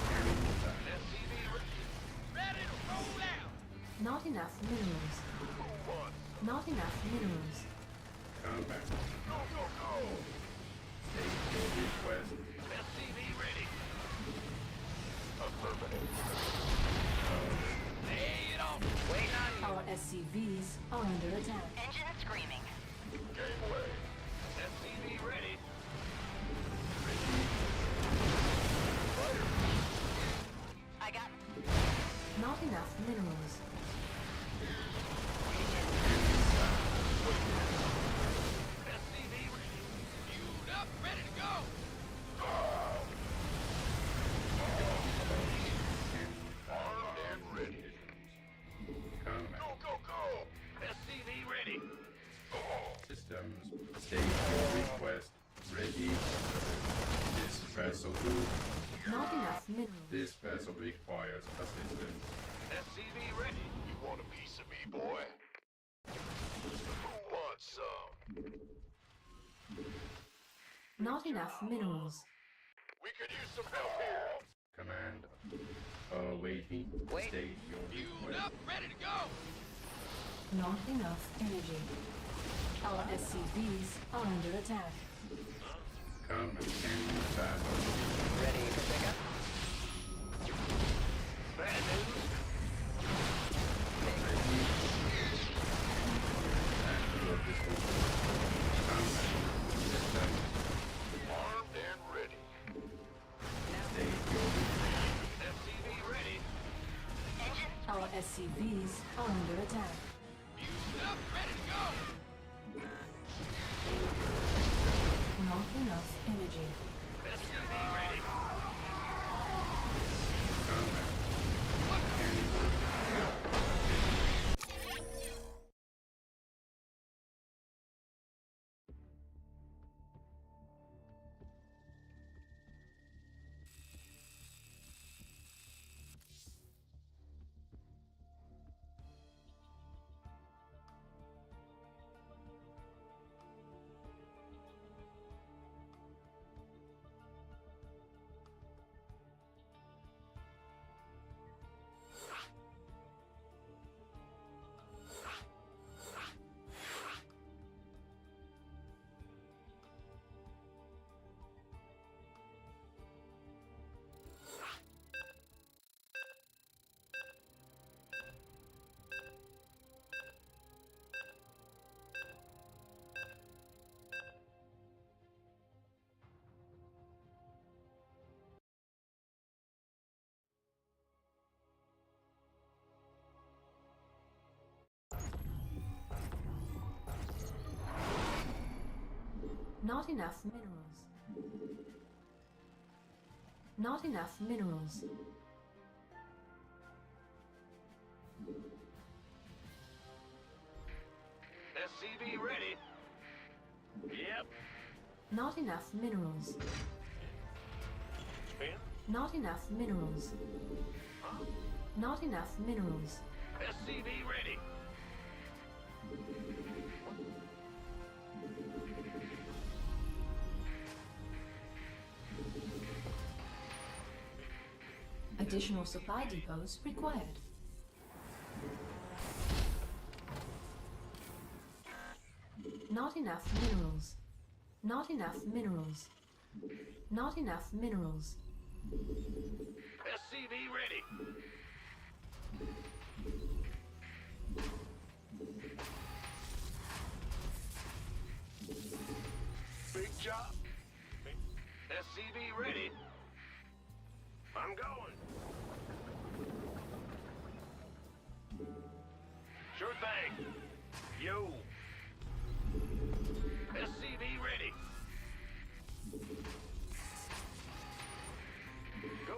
SCV ready. Ready to roll out. Not enough minerals. Who wants? Not enough minerals. Go, go, go. SCV ready. Affirmative. Lay it on. Waiting on you. Our SCVs are under attack. Engine screaming. Gangway. SCV ready. I got Not enough minerals. SCV ready. Fueled up, ready to go. Armed and ready. Go, go, go. SCV ready. Systems, state your request. Ready. This vessel Not enough minerals. This vessel requires assistance. SCV ready. You want a piece of me, boy? Who wants some? Not enough minerals. We could use some help here. Command. Waiting. Wait. State your Fueled request. up, ready to go. Not enough energy. Our SCVs are under attack. Come and stand battle. Ready for pickup? Bad news. Your distance. Combat systems. Armed and ready. State your request. SCV ready. Our SCVs are under attack. Fused up, ready to go. Not enough energy. SCV ready. Combat. Not enough minerals. Not enough minerals. SCV ready. Yep. Not enough minerals. Spin. Not enough minerals. Not enough minerals. SCV ready. Additional supply depots required. Not enough minerals. Not enough minerals. Not enough minerals. SCV ready. Big job. SCV ready. I'm going. Sure thing. Yo. SCV ready. Go.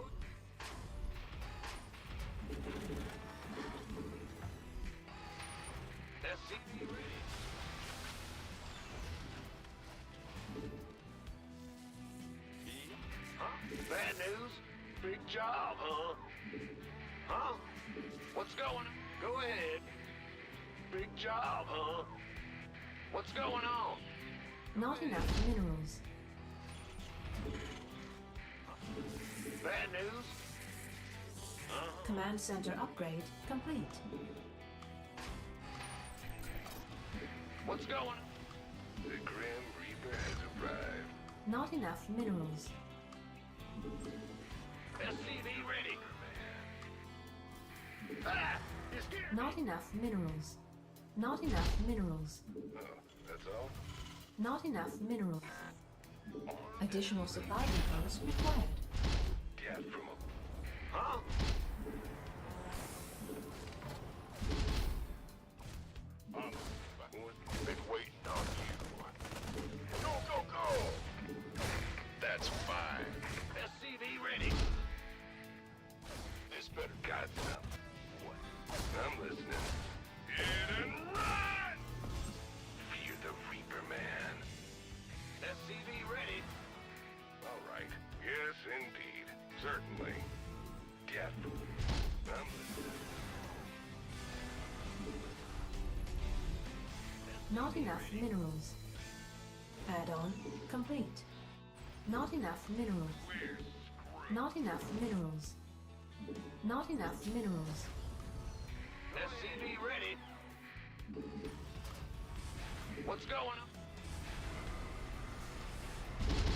SCV ready. Huh? Bad news? Big job, huh? Huh? What's going on? Go ahead. Big job, huh? What's going on? Not enough minerals. Bad news? Command center upgrade complete. What's going on? The Grim Reaper has arrived. Not enough minerals. SCV ready. Ah! He's here! Not enough minerals. Not enough minerals. That's all? Not enough minerals. Additional supply depots required. Get from a... Huh? Been waiting on you. Go, go, go! That's fine. SCV ready. This better got some. What? I'm listening. Hit and run! Fear the Reaper, man. SCV ready. All right. Yes, indeed. Certainly. Get. I'm listening. Not enough minerals. Add-on complete. Not enough minerals. We're screwed. Not enough minerals. Not enough minerals. SCV ready. What's going on?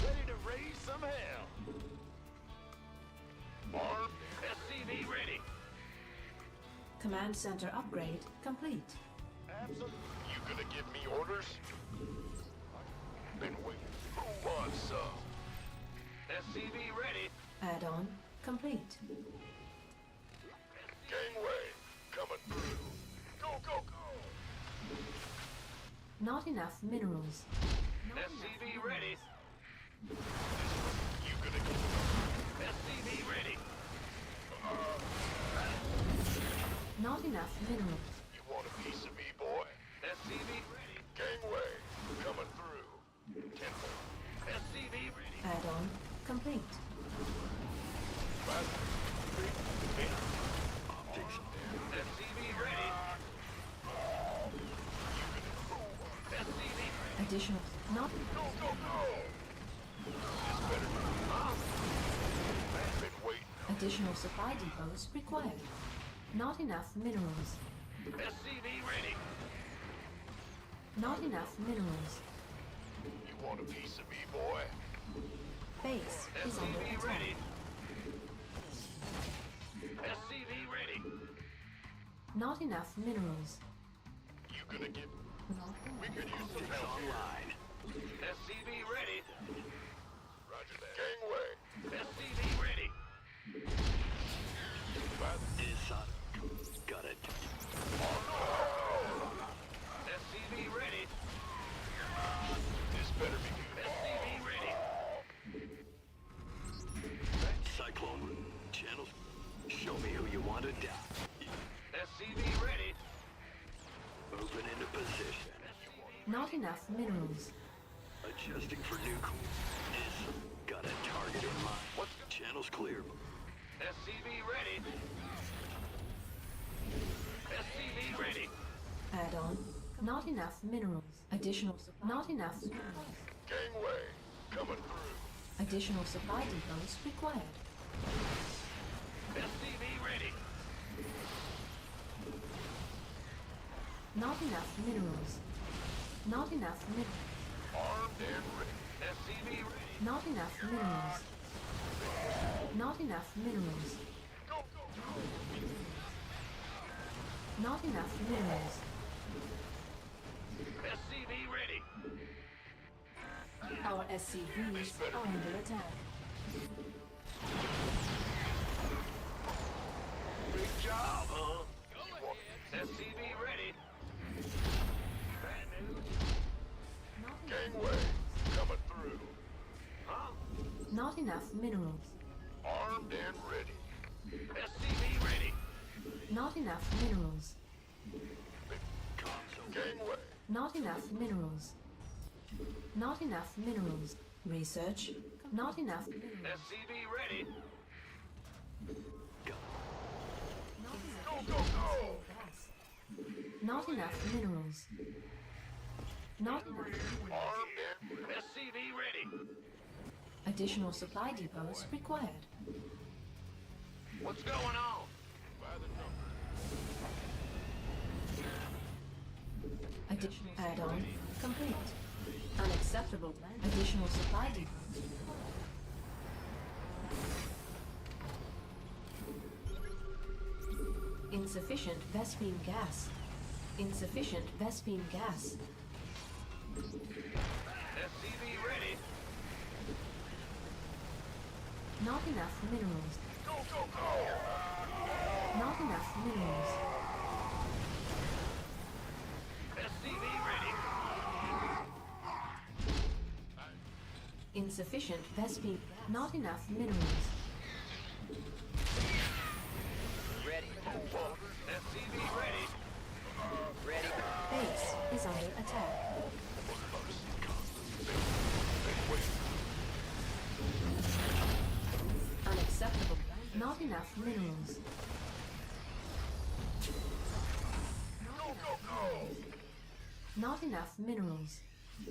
Ready to raise some hell. Armed. SCV ready. Command center upgrade complete. Absolutely. You gonna give me orders? Been waiting. Who wants some? SCV ready. Add-on complete. Gangway coming through. Go, go, go. Not enough minerals. Not enough SCV ready. minerals. You gonna give SCV ready. Not enough minerals. You want a piece of me, boy? SCV ready. Gangway coming through. Temple. SCV ready. Add-on complete. SCV ready. SCV ready. Additional. Not. Go, go, go. This better be. I've been waiting. Additional supply depots required. Not enough minerals. SCV ready. Not enough minerals. You want a piece of me, boy? Base is under SCV attack. ready. SCV ready. Not enough minerals. You gonna get? Not We could use some help here. SCV ready. Roger that. Gangway. SCV ready. Got it. SCV ready. This better be good. SCV ready. Cyclone. Channels. Show me who you want to die. SCV ready. Moving into position. Not enough minerals. Adjusting for new course. Got a target in mind. What's Channels clear. SCV ready. SCV ready. Add-on. Not enough minerals. Additional. Not enough. Gangway coming through. Additional supply depots required. SCV ready. Not enough minerals. Not enough minerals. Armed and ready. SCV ready. Not enough minerals. Not enough minerals. Go, go, go. Not enough minerals. SCV ready. Our SCVs are under attack. Big job, huh? SCV ready. Bad news. Gangway coming through. Huh? Not enough minerals. Armed and ready. SCV ready. Not enough minerals. Gangway. Not enough minerals. Not enough minerals. Research. Not enough minerals. SCV ready. Go. Go, go, go. Not enough minerals. Not enough. Armed and SCV ready. Additional supply depots required. What's going on? By the number. Additional add-on complete. Unacceptable. Additional supply depots. Insufficient Vespine gas. Insufficient Vespine gas. SCV ready. Not enough minerals. Go, go, go. Not enough minerals. SCV ready. Insufficient Vespine. Not enough minerals. Ready. SCV ready. Ready. Base is under attack. Unacceptable. Not enough minerals. Go, go, go. Not enough minerals.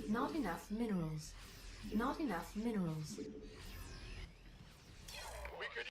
Not enough minerals. Not enough minerals. We could.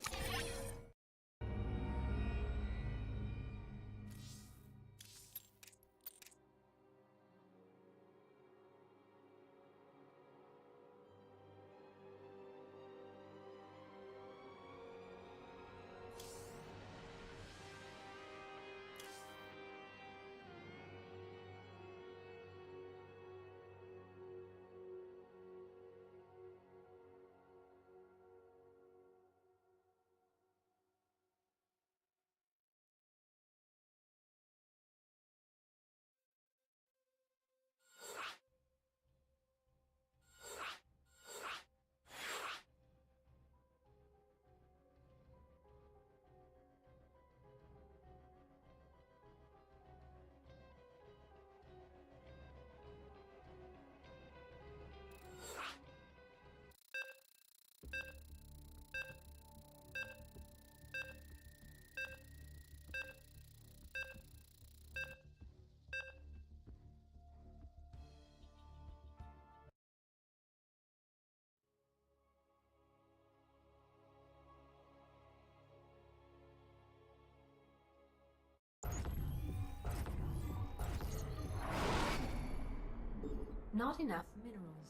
Not enough minerals.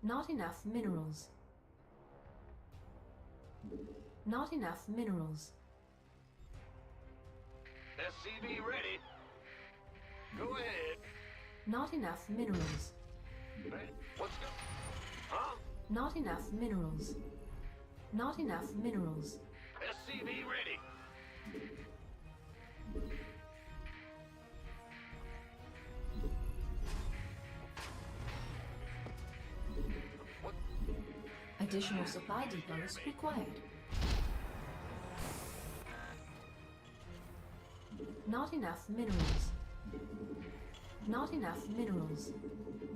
Not enough minerals. Not enough minerals. SCV ready. Go ahead. Not enough minerals. Hey, let's go. Huh? Not enough minerals. Not enough minerals. SCV ready. What? Additional supply depots required. Not enough minerals. Not enough minerals.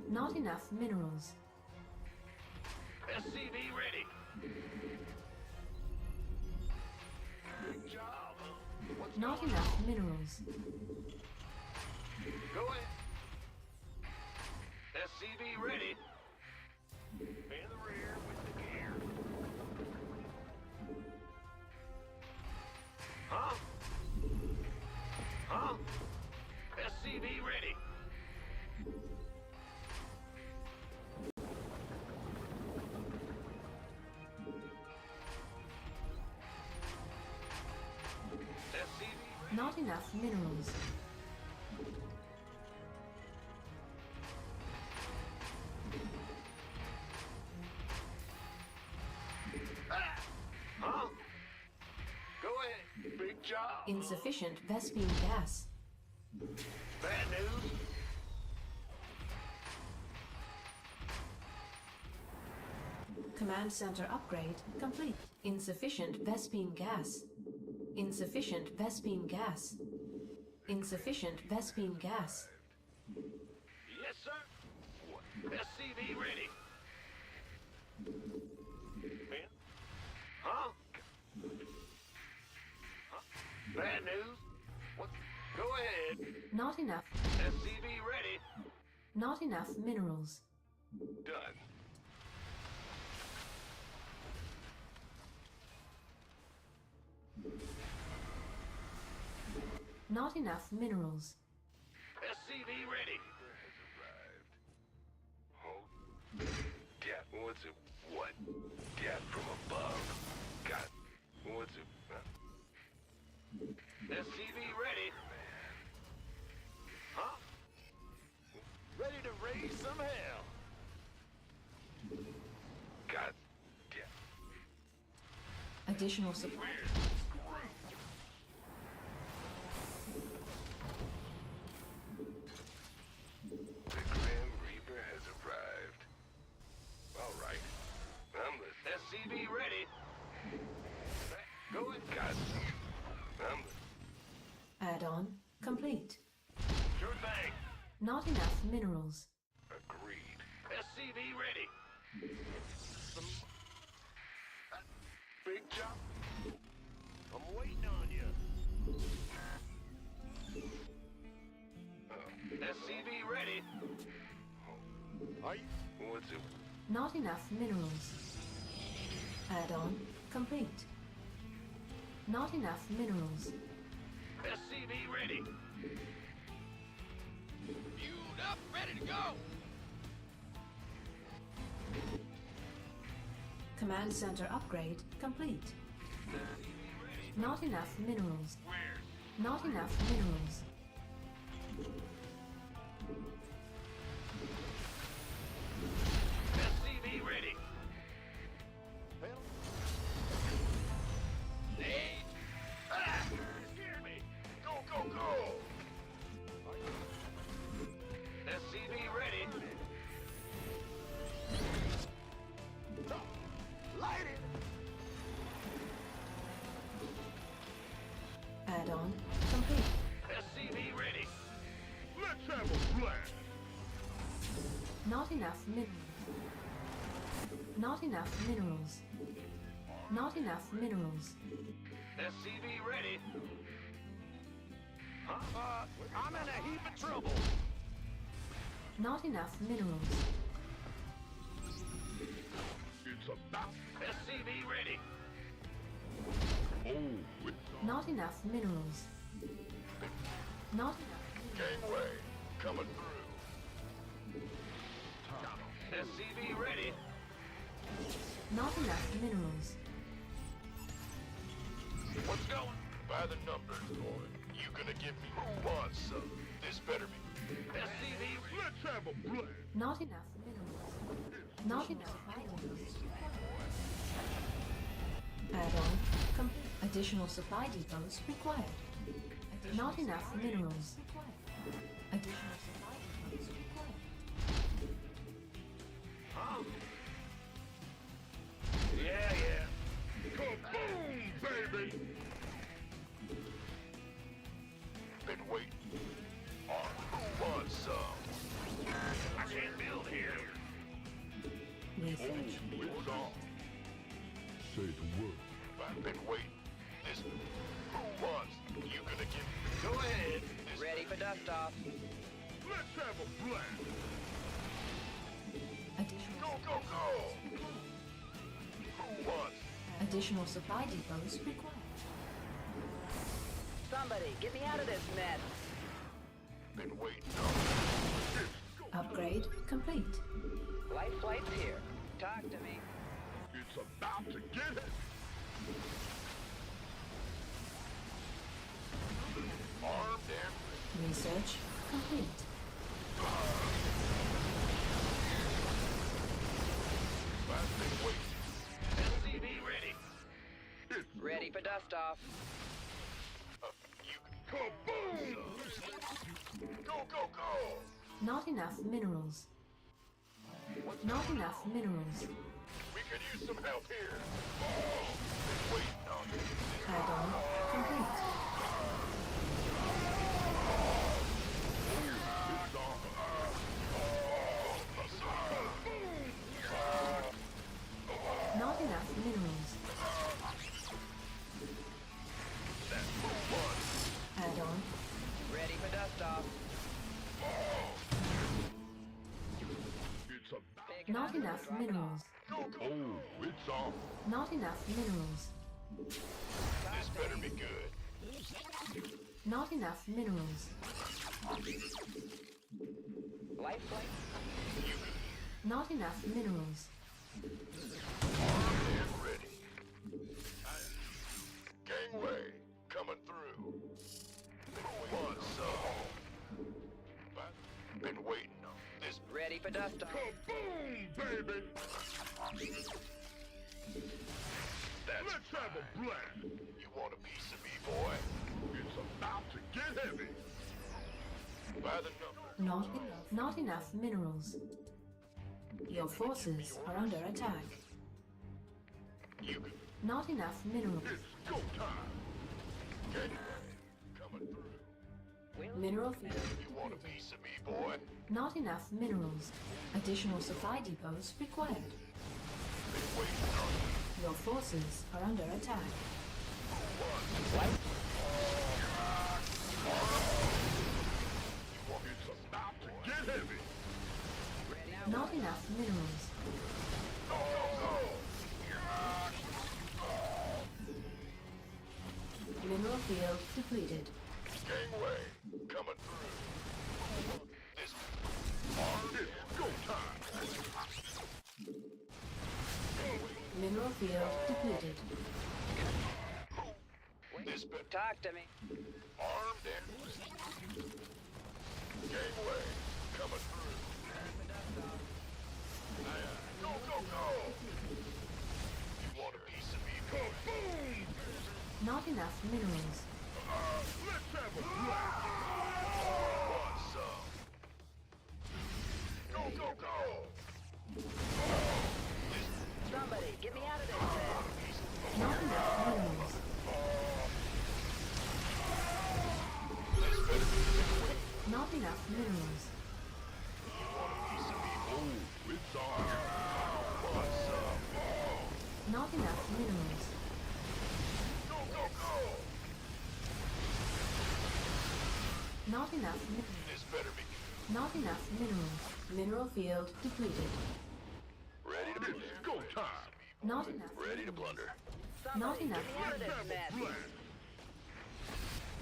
Not enough minerals. SCV ready. Good job. What's Not going enough on? minerals. Go ahead. SCV ready. In the rear with the gear. Huh? Huh? SCV ready. SCV Not enough minerals. Huh? Go ahead. Big job. Insufficient Vespine gas. Bad news. Command center upgrade complete. Insufficient Vespine gas. Insufficient Vespine gas. Insufficient Vespine gas. Yes, sir. SCV ready. Man. Huh? Huh? Bad news. What? Go ahead. Not enough. SCV ready. Not enough minerals. Done. Not enough minerals. SCV ready. Oh. Gat, what's it? What? Gat from above. Got. What's it? SCV ready. Huh? Ready to raise some hell. God. Yeah. Additional supply. The Grim Reaper has arrived. All right. I'm the SCV ready. Go ahead, guys. Add-on complete. Sure thing. Not enough minerals. Agreed. SCV ready. Big job. I'm waiting on you. SCV ready. Are you? What's it? Not enough minerals. Add-on complete. Not enough minerals. SCV ready. Fueled up, ready to go. Command center upgrade complete. Not enough minerals. Where? Not enough minerals. SCV ready. Stage. Ah! You scared me. Go, go, go. SCV ready. Light it. Add-on complete. SCV ready. Let's have a blast. Not enough minerals. Not enough minerals. Not enough minerals. SCV ready. Huh? I'm in a heap of trouble. Not enough minerals. It's about SCV ready. Oh, it's Not enough minerals. Not enough. gangway. Coming through. SCV ready. Not enough minerals. What's going? By the numbers, boy. You gonna give me who wants some? This better be. SCV Let's have a blast. Not enough minerals. Not enough items. Add-on complete. Additional supply depots required. Not enough minerals. Additional supply depots required. Yeah. Kaboom, baby! Been waiting. Who wants some? I can't build here. Research. It's on. Say the word. I've been waiting. This. Who wants? You gonna give me? Go ahead. This. Ready for dust off. Let's have a blast. Additional Go, go, go! Who wants? additional supply depots required. Somebody, get me out of this mess. Been waiting on. Upgrade complete. Life flight's here. Talk to me. It's about to get it. Armed and Research complete. I've been waiting. SCV ready. Ready for dust off. You kaboom! Go, go, go! Not enough minerals. Not enough minerals. We could use some help here. Been waiting on you. Add-on complete. It's on. Not enough minerals. Add-on. Ready for dust off. It's about. Big Not enough drop it minerals. Go, go. Oh, it's on. Not enough minerals. This better be good. Not enough minerals. off. Life flight. Not enough minerals. Armed and ready. Gangway coming through. Who wants some? Been waiting on this. Ready for dust off. Kaboom, baby! Let's have a blast. You want a piece of me, boy? It's about to get heavy. By the number. Not enough minerals. Your forces are under attack. You can. Not enough minerals. It's go time. Gangway coming through. Mineral field. You want a piece of me, boy? Not enough minerals. Additional supply depots required. Been waiting on you. Your forces are under attack. It's about to get heavy. Ready now. Not enough minerals. Go, go, Mineral field depleted. go! Gangway coming through. This armed. It's go time. Mineral field depleted. This bit Talk to me. armed and gangway coming through. Go, go, go! You want a piece of me? Kaboom! Not enough minerals. Let's have a blast! Want some? Go, go, go! Somebody, get me out of this mess. Not enough minerals. This better be Not enough minerals. piece of me. Oh, it's on. Want some? Not enough minerals. Go, go, go! Not enough minerals. This better be Not enough minerals. Mineral field depleted. ready to be. It's go time. Not enough. Ready to plunder. Not Somebody, enough. get me out of Let's this have a mess. blast.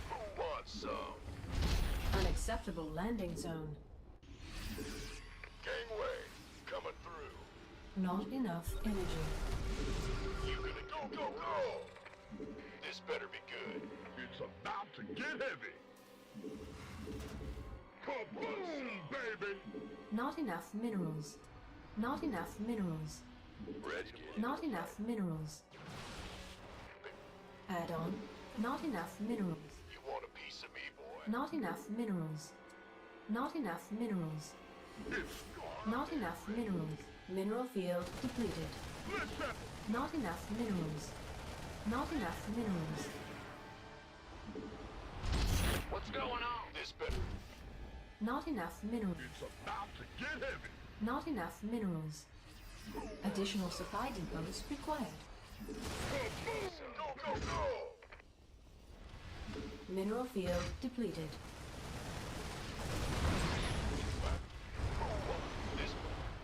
Who wants some? Unacceptable. acceptable landing zone. Gangway, coming through. Not enough energy. You gonna go. This better be good. It's about to get heavy. Kaboom, baby. Not enough minerals. Not enough minerals. Ready? Not enough minerals. Add on. Not enough minerals. You want a piece of me, boy? Not enough minerals. Not enough minerals. It's Not enough minerals. Mineral field depleted. listen. Not enough minerals. Not enough minerals. What's going on? This better. Not enough minerals. It's about to get heavy. Not enough minerals. Additional supply depots required. Go. Mineral field depleted.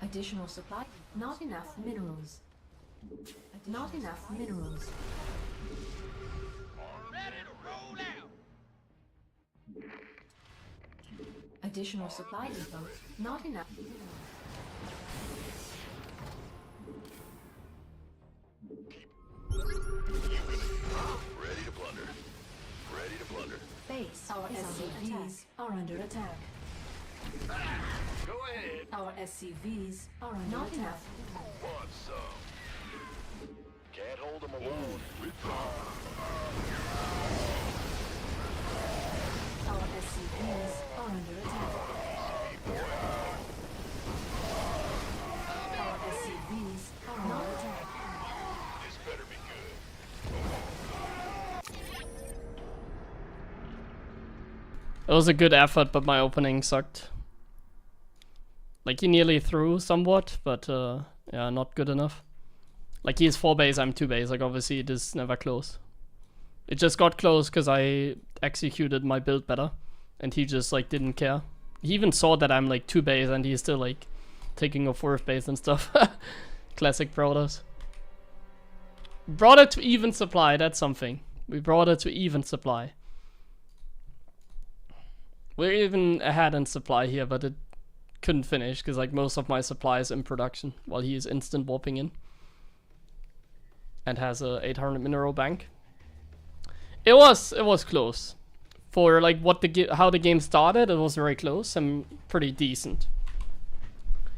Additional supply. Not enough minerals. Not enough minerals. Ready to roll out. Additional supply depots. Not enough minerals. Ready to plunder. Ready to plunder. Base. Our SCVs are under attack. Go ahead. Our SCVs are under Not attack. enough. Want some? Can't hold them alone. Our SCVs are under attack. Our SCVs are under attack. This better be good. It was a good effort, but my opening sucked. Like, he nearly threw somewhat, but yeah, not good enough. Like, he's 4 base, I'm 2 base. Like, obviously it is never close. It just got close because I executed my build better, and he just like didn't care. He even saw that I'm like 2 base, and he's still like taking a 4th base and stuff. Classic Brothers. Brought it to even supply, that's something. We brought it to even supply. We're even ahead in supply here, but it couldn't finish because like most of my supply is in production while he is instant warping in. And has a 800 mineral bank. It was close. For like what how the game started, it was very close and pretty decent.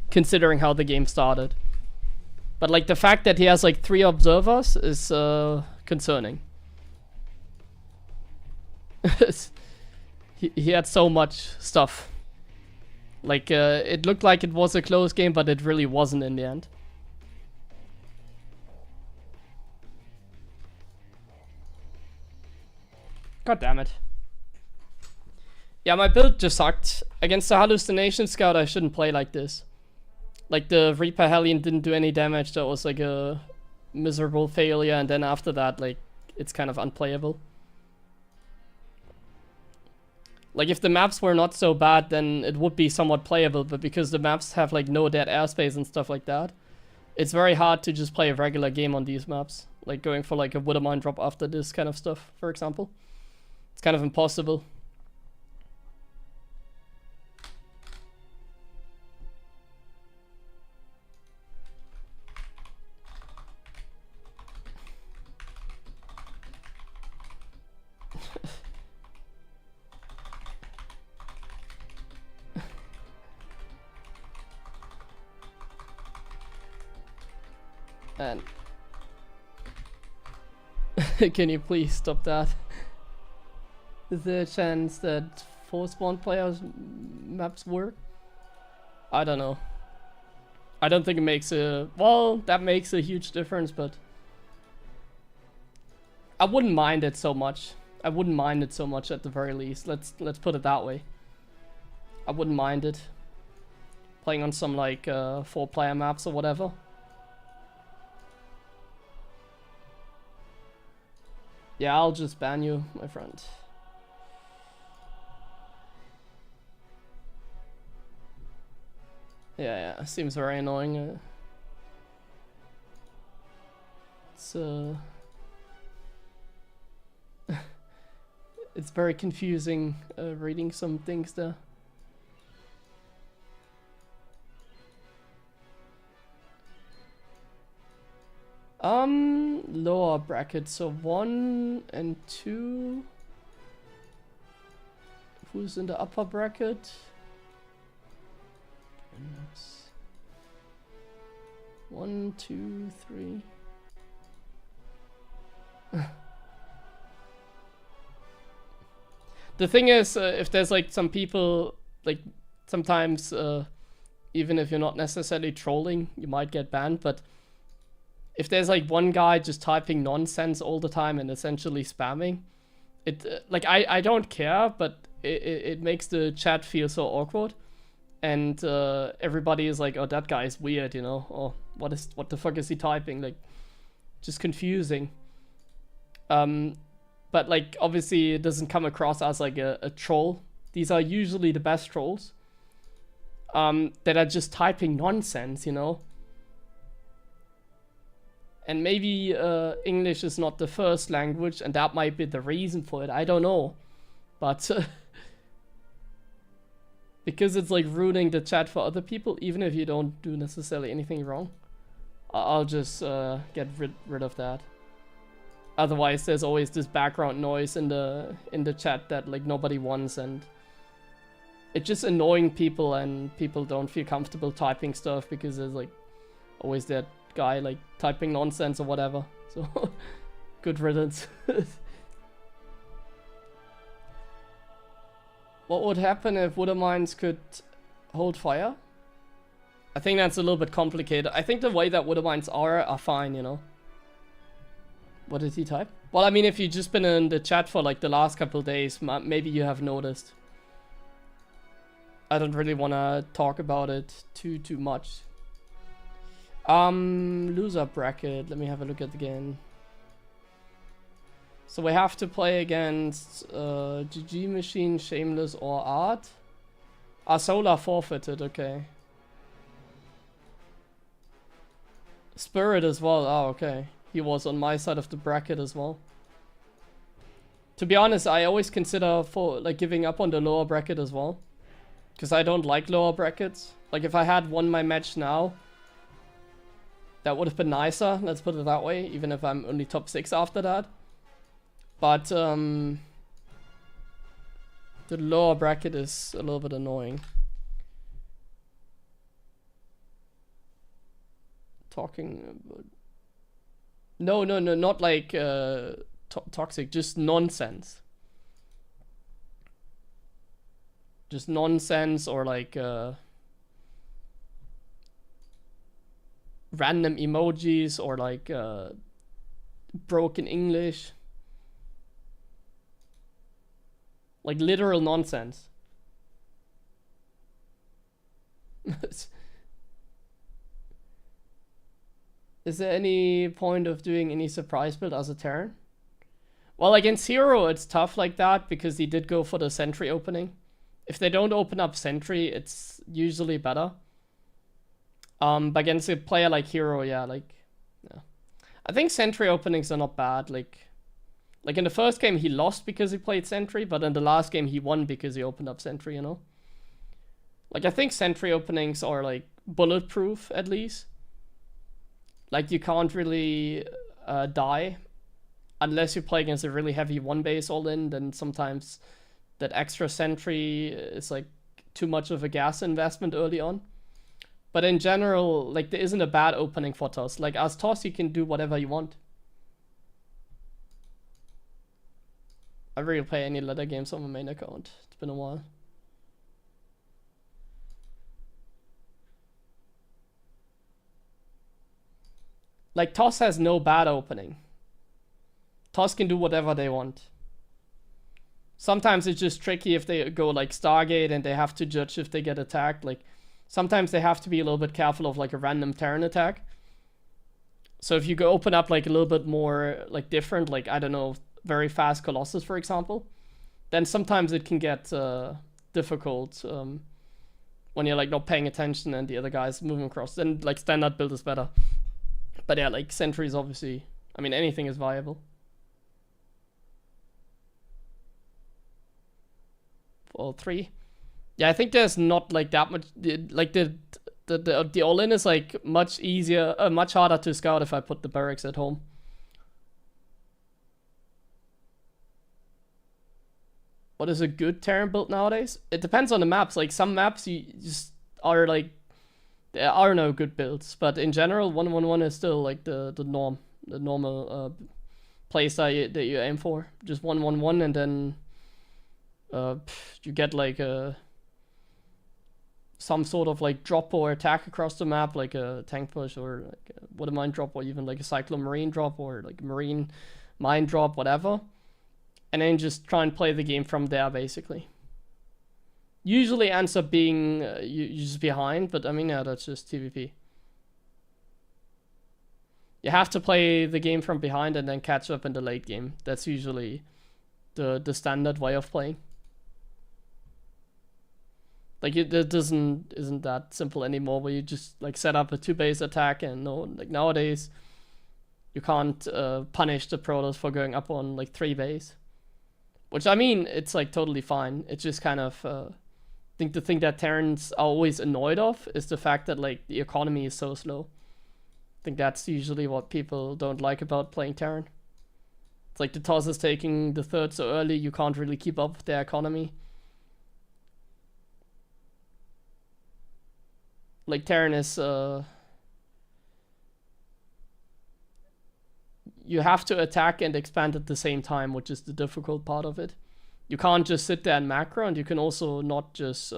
Considering how the game started. But like the fact that he has like 3 observers is concerning. He had so much stuff. Like it looked like it was a close game, but it really wasn't in the end. God damn it. Yeah, my build just sucked. Against the Hallucination Scout, I shouldn't play like this. Like, the Reaper Hellion didn't do any damage. That was like a miserable failure. And then after that, like, it's kind of unplayable. Like, if the maps were not so bad, then it would be somewhat playable. But because the maps have, like, no dead airspace and stuff like that, it's very hard to just play a regular game on these maps. Like, going for, like, a Withermine drop after this kind of stuff, for example. It's kind of impossible. And can you please stop that? Is there a chance that 4 spawn players maps work? I don't know. I don't think it makes a... Well, that makes a huge difference, but... I wouldn't mind it so much. I wouldn't mind it so much at the very least. Let's put it that way. I wouldn't mind it. Playing on some like 4-player maps or whatever. Yeah, I'll just ban you, my friend. Yeah, seems very annoying. It's it's very confusing reading some things there. Lower bracket, so 1 and 2. Who's in the upper bracket? And that's 1, 2, 3. The thing is, if there's like some people, like sometimes, even if you're not necessarily trolling, you might get banned, but if there's like one guy just typing nonsense all the time and essentially spamming, it like I don't care, but it makes the chat feel so awkward, and everybody is like, oh, that guy is weird, you know, or what the fuck is he typing, like just confusing. But like obviously it doesn't come across as like a troll. These are usually the best trolls, that are just typing nonsense, you know. And maybe English is not the first language, and that might be the reason for it. I don't know. But because it's like ruining the chat for other people, even if you don't do necessarily anything wrong, I'll just get rid of that. Otherwise, there's always this background noise in the chat that like nobody wants, and it's just annoying people, and people don't feel comfortable typing stuff because there's like always that guy like typing nonsense or whatever. So good riddance. What would happen if Wooder Mines could hold fire? I think that's a little bit complicated. I think the way that Wooder Mines are fine, you know. What did he type? Well, I mean, if you've just been in the chat for like the last couple days, maybe you have noticed. I don't really want to talk about it too much. Loser bracket. Let me have a look at it again. So we have to play against GG Machine, Shameless, or Art. Solar forfeited, okay. Spirit as well, oh, okay. He was on my side of the bracket as well. To be honest, I always consider for like giving up on the lower bracket as well, because I don't like lower brackets. Like if I had won my match now, that would have been nicer, let's put it that way, even if I'm only top 6 after that. But the lower bracket is a little bit annoying. Talking about... No, not like toxic, just nonsense. Just nonsense, or like random emojis, or like broken English. Like literal nonsense. Is there any point of doing any surprise build as a Terran? Well, against Hero, it's tough like that because he did go for the Sentry opening. If they don't open up Sentry, it's usually better. But against a player like Hero, yeah, like, yeah. I think Sentry openings are not bad. Like in the first game, he lost because he played Sentry, but in the last game, he won because he opened up Sentry, you know? Like, I think Sentry openings are, like, bulletproof, at least. Like, you can't really die unless you play against a really heavy one base all in. Then sometimes that extra Sentry is like too much of a gas investment early on. But in general, like, there isn't a bad opening for TOS. Like, as TOS, you can do whatever you want. I really play any ladder games on my main account. It's been a while. Like, TOS has no bad opening. TOS can do whatever they want. Sometimes it's just tricky if they go like Stargate and they have to judge if they get attacked. Like, sometimes they have to be a little bit careful of like a random Terran attack. So if you go open up like a little bit more like different, like, I don't know, very fast Colossus, for example, then sometimes it can get difficult when you're like not paying attention and the other guy's moving across. Then like standard build is better. But yeah, like Sentry is obviously, I mean, anything is viable. 4-3. Yeah, I think there's not like that much, like the the all-in is like much easier, much harder to scout if I put the barracks at home. What is a good Terran build nowadays? It depends on the maps. Like some maps you just are like, there are no good builds, but in general 1-1-1 is still like the normal playstyle that you aim for. Just 1-1-1 and then you get like some sort of like drop or attack across the map, like a tank push or like a Water Mine drop, or even like a HeroMarine drop, or like a Marine Mine drop, whatever. And then just try and play the game from there, basically. Usually ends up being you just behind, but I mean, yeah, that's just TVP. You have to play the game from behind and then catch up in the late game. That's usually the standard way of playing. Like it isn't that simple anymore, where you just like set up a 2-base attack, and no, like nowadays you can't punish the Protoss for going up on like 3-base. Which, I mean, it's like totally fine. It's just kind of, I think the thing that Terrans are always annoyed of is the fact that like the economy is so slow. I think that's usually what people don't like about playing Terran. It's like the toss is taking the third so early, you can't really keep up with their economy. Like Terran is, you have to attack and expand at the same time, which is the difficult part of it. You can't just sit there and macro, and you can also not just,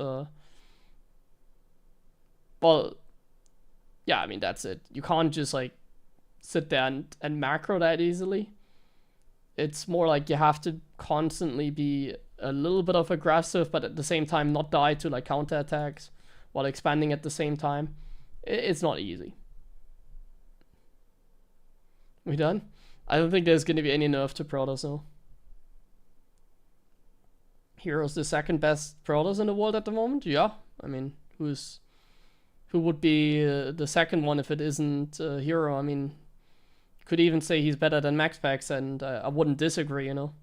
well, yeah, I mean, that's it. You can't just like sit there and macro that easily. It's more like you have to constantly be a little bit of aggressive, but at the same time not die to like counterattacks while expanding at the same time. It's not easy. We done? I don't think there's going to be any nerf to Protoss, no. Hero's the second best Protoss in the world at the moment? Yeah. I mean, who would be the second one if it isn't Hero? I mean, could even say he's better than MaxPax, and I wouldn't disagree, you know.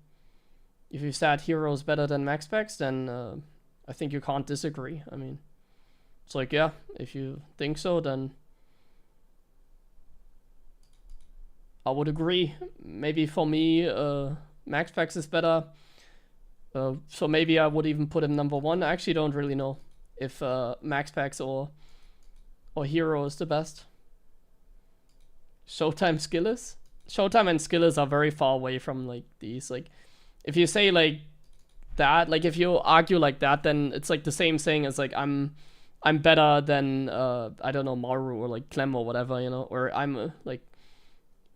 If you said Hero's better than MaxPax, then I think you can't disagree. I mean, it's like, yeah, if you think so, then I would agree. Maybe for me, MaxPax is better. So maybe I would even put him number 1. I actually don't really know if MaxPax or Hero is the best. Showtime Skillers? Showtime and Skillers are very far away from like these. Like, if you say like that, like if you argue like that, then it's like the same thing as like I'm better than I don't know, Maru or like Clem or whatever, you know, or I'm like,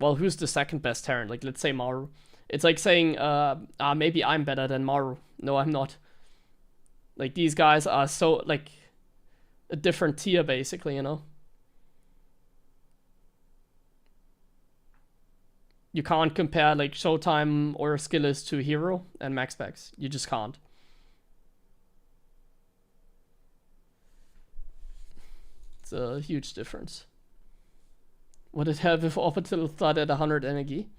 well, who's the second best Terran? Like, let's say Maru. It's like saying, maybe I'm better than Maru. No, I'm not. Like, these guys are so, like, a different tier, basically, you know? You can't compare, like, Showtime or Skillers to Hero and MaxPax. You just can't. It's a huge difference. Would it have if Orbital thought at 100 energy?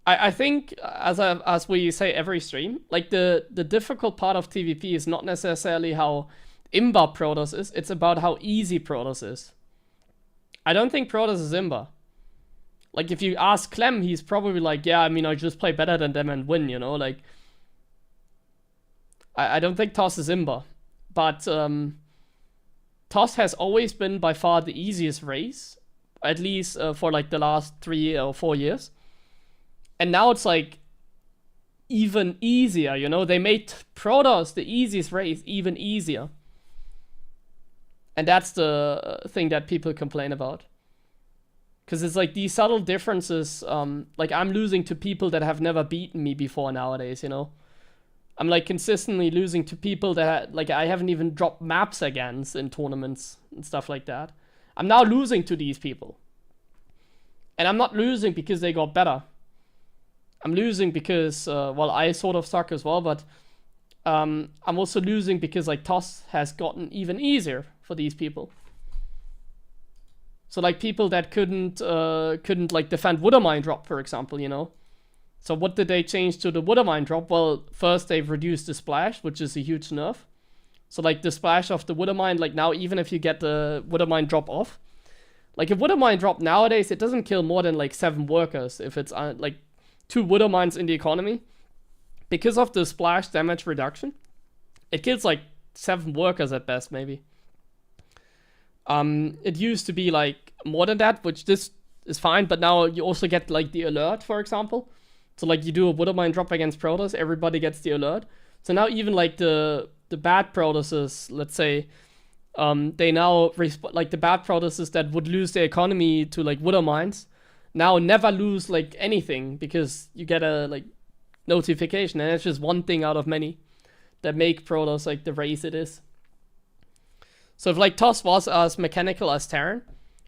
I think, as we say every stream, like the difficult part of TVP is not necessarily how imba Protoss is, it's about how easy Protoss is. I don't think Protoss is imba. Like, if you ask Clem, he's probably like, yeah, I mean, I just play better than them and win, you know? Like, I don't think TOS is imba. But, TOS has always been by far the easiest race, at least for like the last 3 or 4 years. And now it's like even easier, you know? They made Protoss the easiest race even easier. And that's the thing that people complain about. Because it's like these subtle differences, like I'm losing to people that have never beaten me before nowadays, you know? I'm like consistently losing to people that like I haven't even dropped maps against in tournaments and stuff like that. I'm now losing to these people. And I'm not losing because they got better. I'm losing because, well, I sort of suck as well, but I'm also losing because like TOS has gotten even easier for these people. So like people that couldn't like defend Water Mine drop, for example, you know? So what did they change to the Water Mine drop? Well, first they've reduced the splash, which is a huge nerf. So like the splash of the Withermine, like now even if you get the Withermine drop off, like if Withermine drop nowadays, it doesn't kill more than like 7 workers if it's like 2 Withermines in the economy. Because of the splash damage reduction, it kills like 7 workers at best, maybe. It used to be like more than that, which this is fine, but now you also get like the alert, for example. So like you do a Withermine drop against Protoss, everybody gets the alert. So now even like the bad Protosses, let's say, they now like the bad Protosses that would lose their economy to like Withermines now never lose like anything because you get a like notification, and it's just one thing out of many that make Protoss like the race it is. So if like TOS was as mechanical as Terran,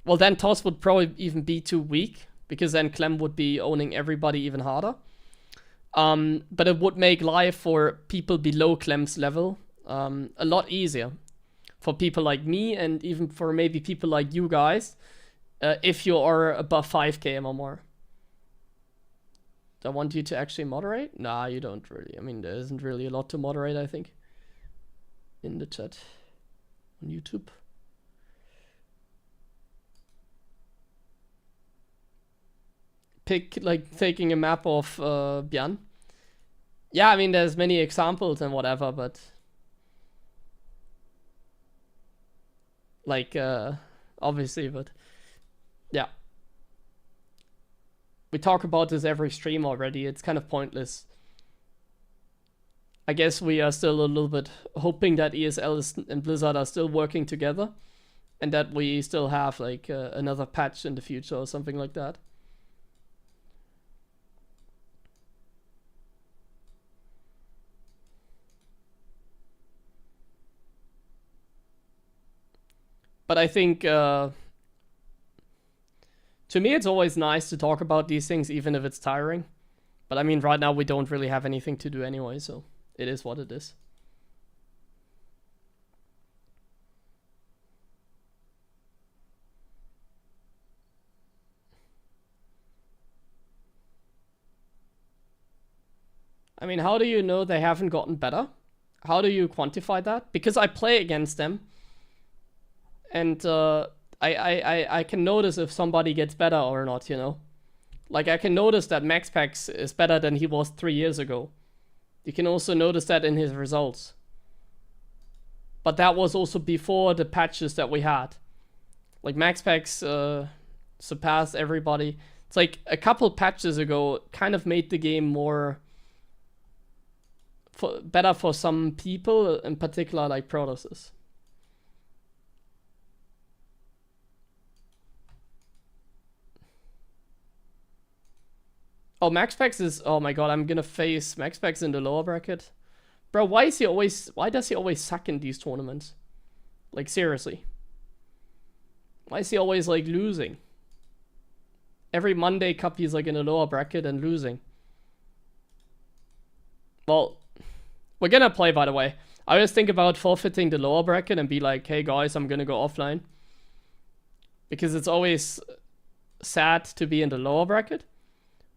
well then TOS would probably even be too weak, because then Clem would be owning everybody even harder. But it would make life for people below Clem's level a lot easier. For people like me, and even for maybe people like you guys, if you are above 5k or more. Do I want you to actually moderate? Nah, you don't really. I mean, there isn't really a lot to moderate, I think, in the chat on YouTube. Pick, like, taking a map of Bjan. Yeah, I mean, there's many examples and whatever, but... Like, obviously, but... Yeah. We talk about this every stream already. It's kind of pointless. I guess we are still a little bit hoping that ESL and Blizzard are still working together, and that we still have like another patch in the future or something like that. But I think to me, it's always nice to talk about these things, even if it's tiring. But I mean, right now we don't really have anything to do anyway, so it is what it is. I mean, how do you know they haven't gotten better? How do you quantify that? Because I play against them, and I can notice if somebody gets better or not, you know? Like, I can notice that MaxPax is better than he was 3 years ago. You can also notice that in his results. But that was also before the patches that we had. Like, MaxPax surpassed everybody. It's like a couple patches ago kind of made the game more... better for some people, in particular like Protosses. Oh, MaxPax is... Oh my god, I'm gonna face MaxPax in the lower bracket. Bro, why does he always suck in these tournaments? Like, seriously. Why is he always, like, losing? Every Monday Cup he's, like, in the lower bracket and losing. Well, we're gonna play, by the way. I always think about forfeiting the lower bracket and be like, hey guys, I'm gonna go offline. Because it's always sad to be in the lower bracket.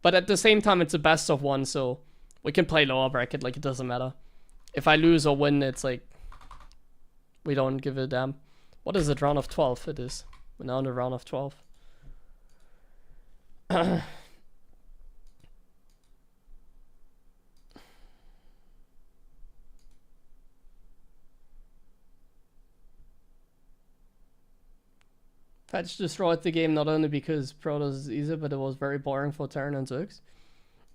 But at the same time, it's a best of one, so we can play lower bracket, like, it doesn't matter. If I lose or win, it's like, we don't give a damn. What is it, round of 12? It is. We're now in the round of 12. Patch destroyed the game not only because Protoss is easier, but it was very boring for Terran and Zergs.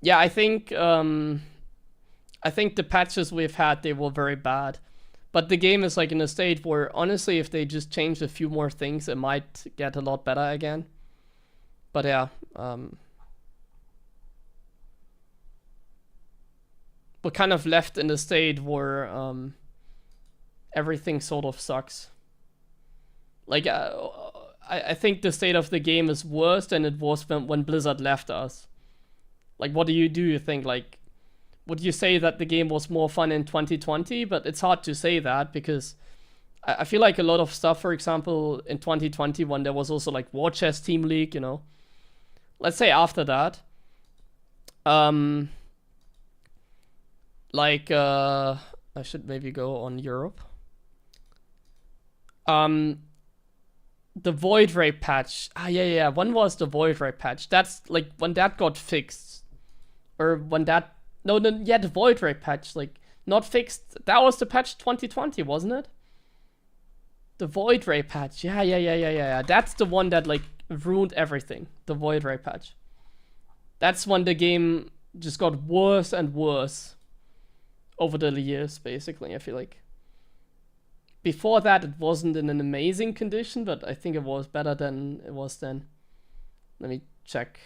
Yeah, I think the patches we've had, they were very bad. But the game is like in a state where, honestly, if they just changed a few more things, it might get a lot better again. But yeah, we're kind of left in a state where everything sort of sucks. Like, I think the state of the game is worse than it was when Blizzard left us. Like, what do? You think? Like, would you say that the game was more fun in 2020? But it's hard to say that, because I feel like a lot of stuff, for example, in 2020, when there was also like War Chest Team League, you know. Let's say after that. I should maybe go on Europe. The Void Ray patch. Ah, yeah. When was the Void Ray patch? That's like when that got fixed. Or when that... No, yeah, the Void Ray patch. Like, not fixed. That was the patch 2020, wasn't it? The Void Ray patch. Yeah. That's the one that, like, ruined everything. The Void Ray patch. That's when the game just got worse and worse over the years, basically, I feel like. Before that, it wasn't in an amazing condition, but I think it was better than it was then. Let me check.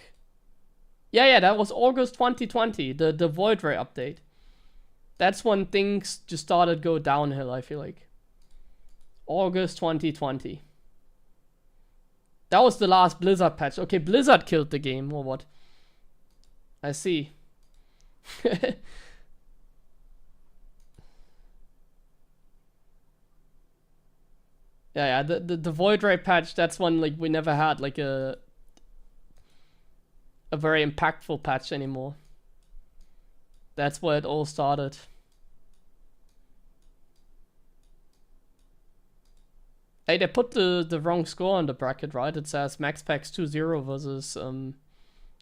Yeah, that was August 2020, the Void Ray update. That's when things just started to go downhill, I feel like. August 2020. That was the last Blizzard patch. Okay, Blizzard killed the game, or what? I see. Yeah, the Void Ray patch, that's one like we never had like a very impactful patch anymore. That's where it all started. Hey, they put the wrong score on the bracket, right? It says MaxPax 2-0 versus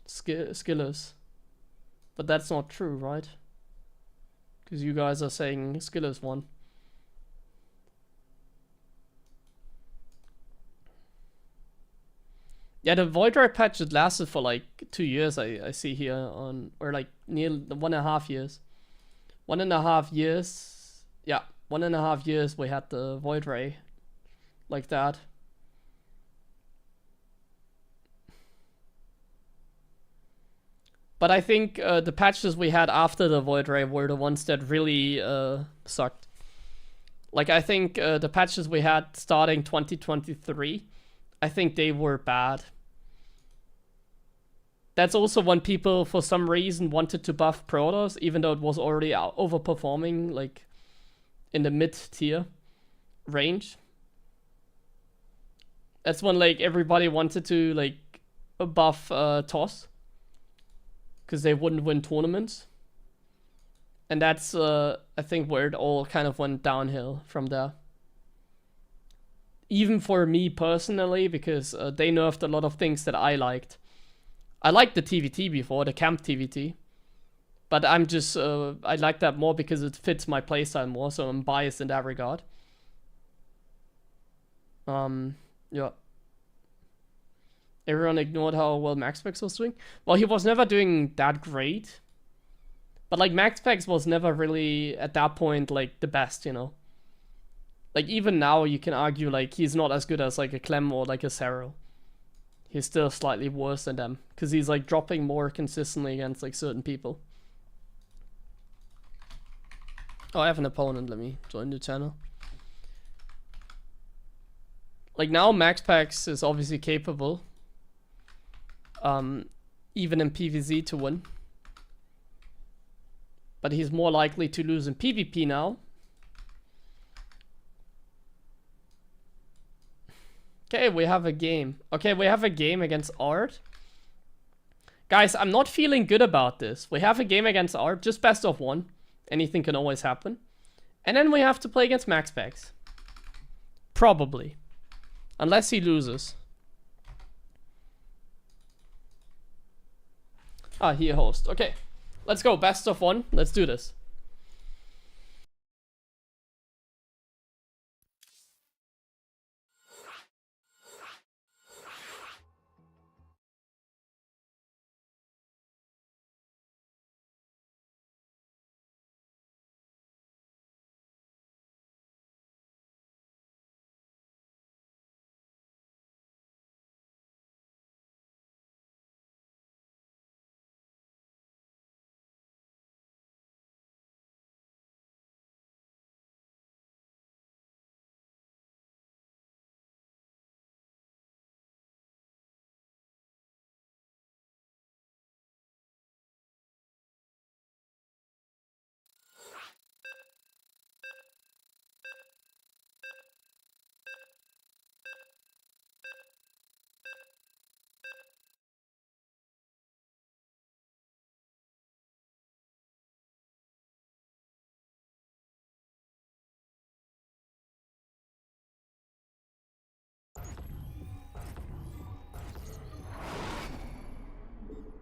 Skillers. But that's not true, right? Because you guys are saying Skillers won. Yeah, the Void Ray patch, it lasted for like 2 years, I see here on, or like near 1.5 years. 1.5 years, yeah, 1.5 years we had the Void Ray like that. But I think the patches we had after the Void Ray were the ones that really sucked. Like, I think the patches we had starting 2023, I think they were bad. That's also when people, for some reason, wanted to buff Protoss, even though it was already overperforming, like, in the mid-tier range. That's when, like, everybody wanted to, like, buff TOS. Because they wouldn't win tournaments. And that's, I think, where it all kind of went downhill from there. Even for me personally, because they nerfed a lot of things that I liked. I liked the TVT before, the camp TVT. But I'm just, I like that more because it fits my playstyle more, so I'm biased in that regard. Yeah. Everyone ignored how well MaxPax was doing. Well, he was never doing that great. But, like, MaxPax was never really, at that point, like, the best, you know? Like, even now, you can argue, like, he's not as good as, like, a Clem or, like, a Cyril. He's still slightly worse than them. Because he's, like, dropping more consistently against, like, certain people. Oh, I have an opponent. Let me join the channel. Like, now MaxPax is obviously capable. Even in PvZ to win. But he's more likely to lose in PvP now. Okay, we have a game. Okay, we have a game against Art. Guys, I'm not feeling good about this. We have a game against Art, just best of one. Anything can always happen. And then we have to play against MaxPax. Probably. Unless he loses. Ah, he a host. Okay. Let's go. Best of one. Let's do this.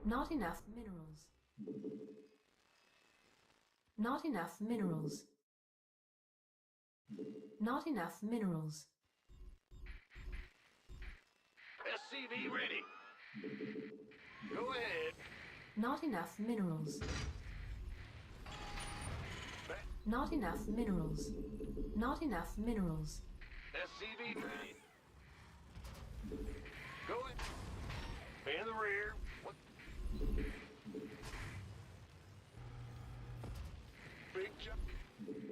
Not enough minerals. Not enough minerals. Not enough minerals. SCV ready. Go ahead. Not enough minerals. Not enough minerals. Not enough minerals. SCV ready. Go ahead. In the rear. What? Big jump.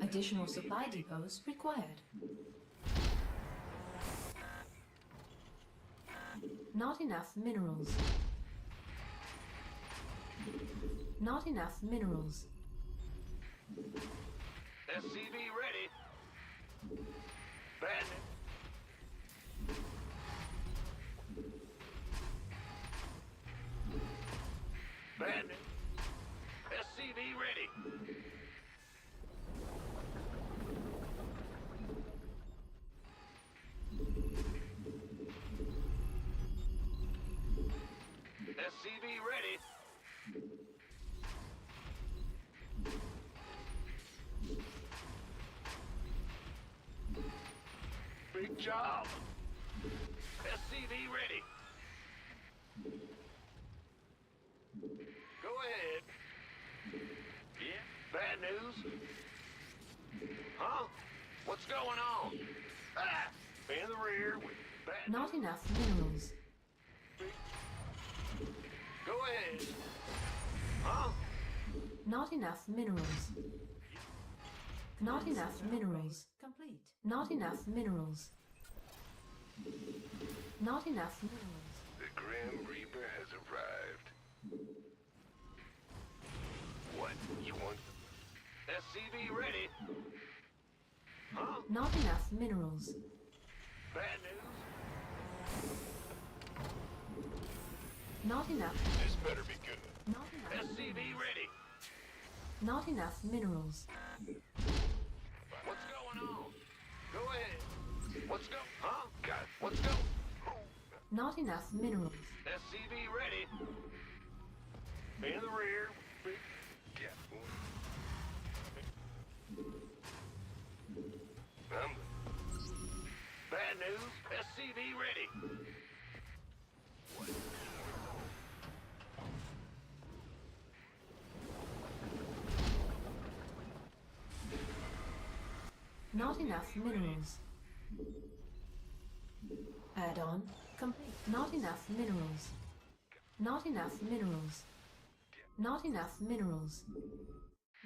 Additional supply depots required. Not enough minerals. Not enough minerals. SCV ready. Bandit. Bandit. SCV ready. SCV ready. Big job. SCV ready. Go ahead. Yeah. Bad news? Huh? What's going on? Ah! In the rear with bad Not news. enough minerals. Go ahead. Huh? Not enough minerals. Not enough minerals. Complete. Not enough minerals. Not enough minerals. The Grim Reaper has arrived. What? You want... SCV ready. Huh? Not enough minerals. Bad news? Not enough. This better be good. Not enough. SCV ready. Not enough minerals. What's going on? Go ahead. What's go? Huh? God. What's go? Not enough minerals. SCV ready. In the rear. Big Yeah. I'm... bad news. SCV ready. Not enough minerals. Add-on complete. Not enough minerals. Not enough minerals. Not enough minerals.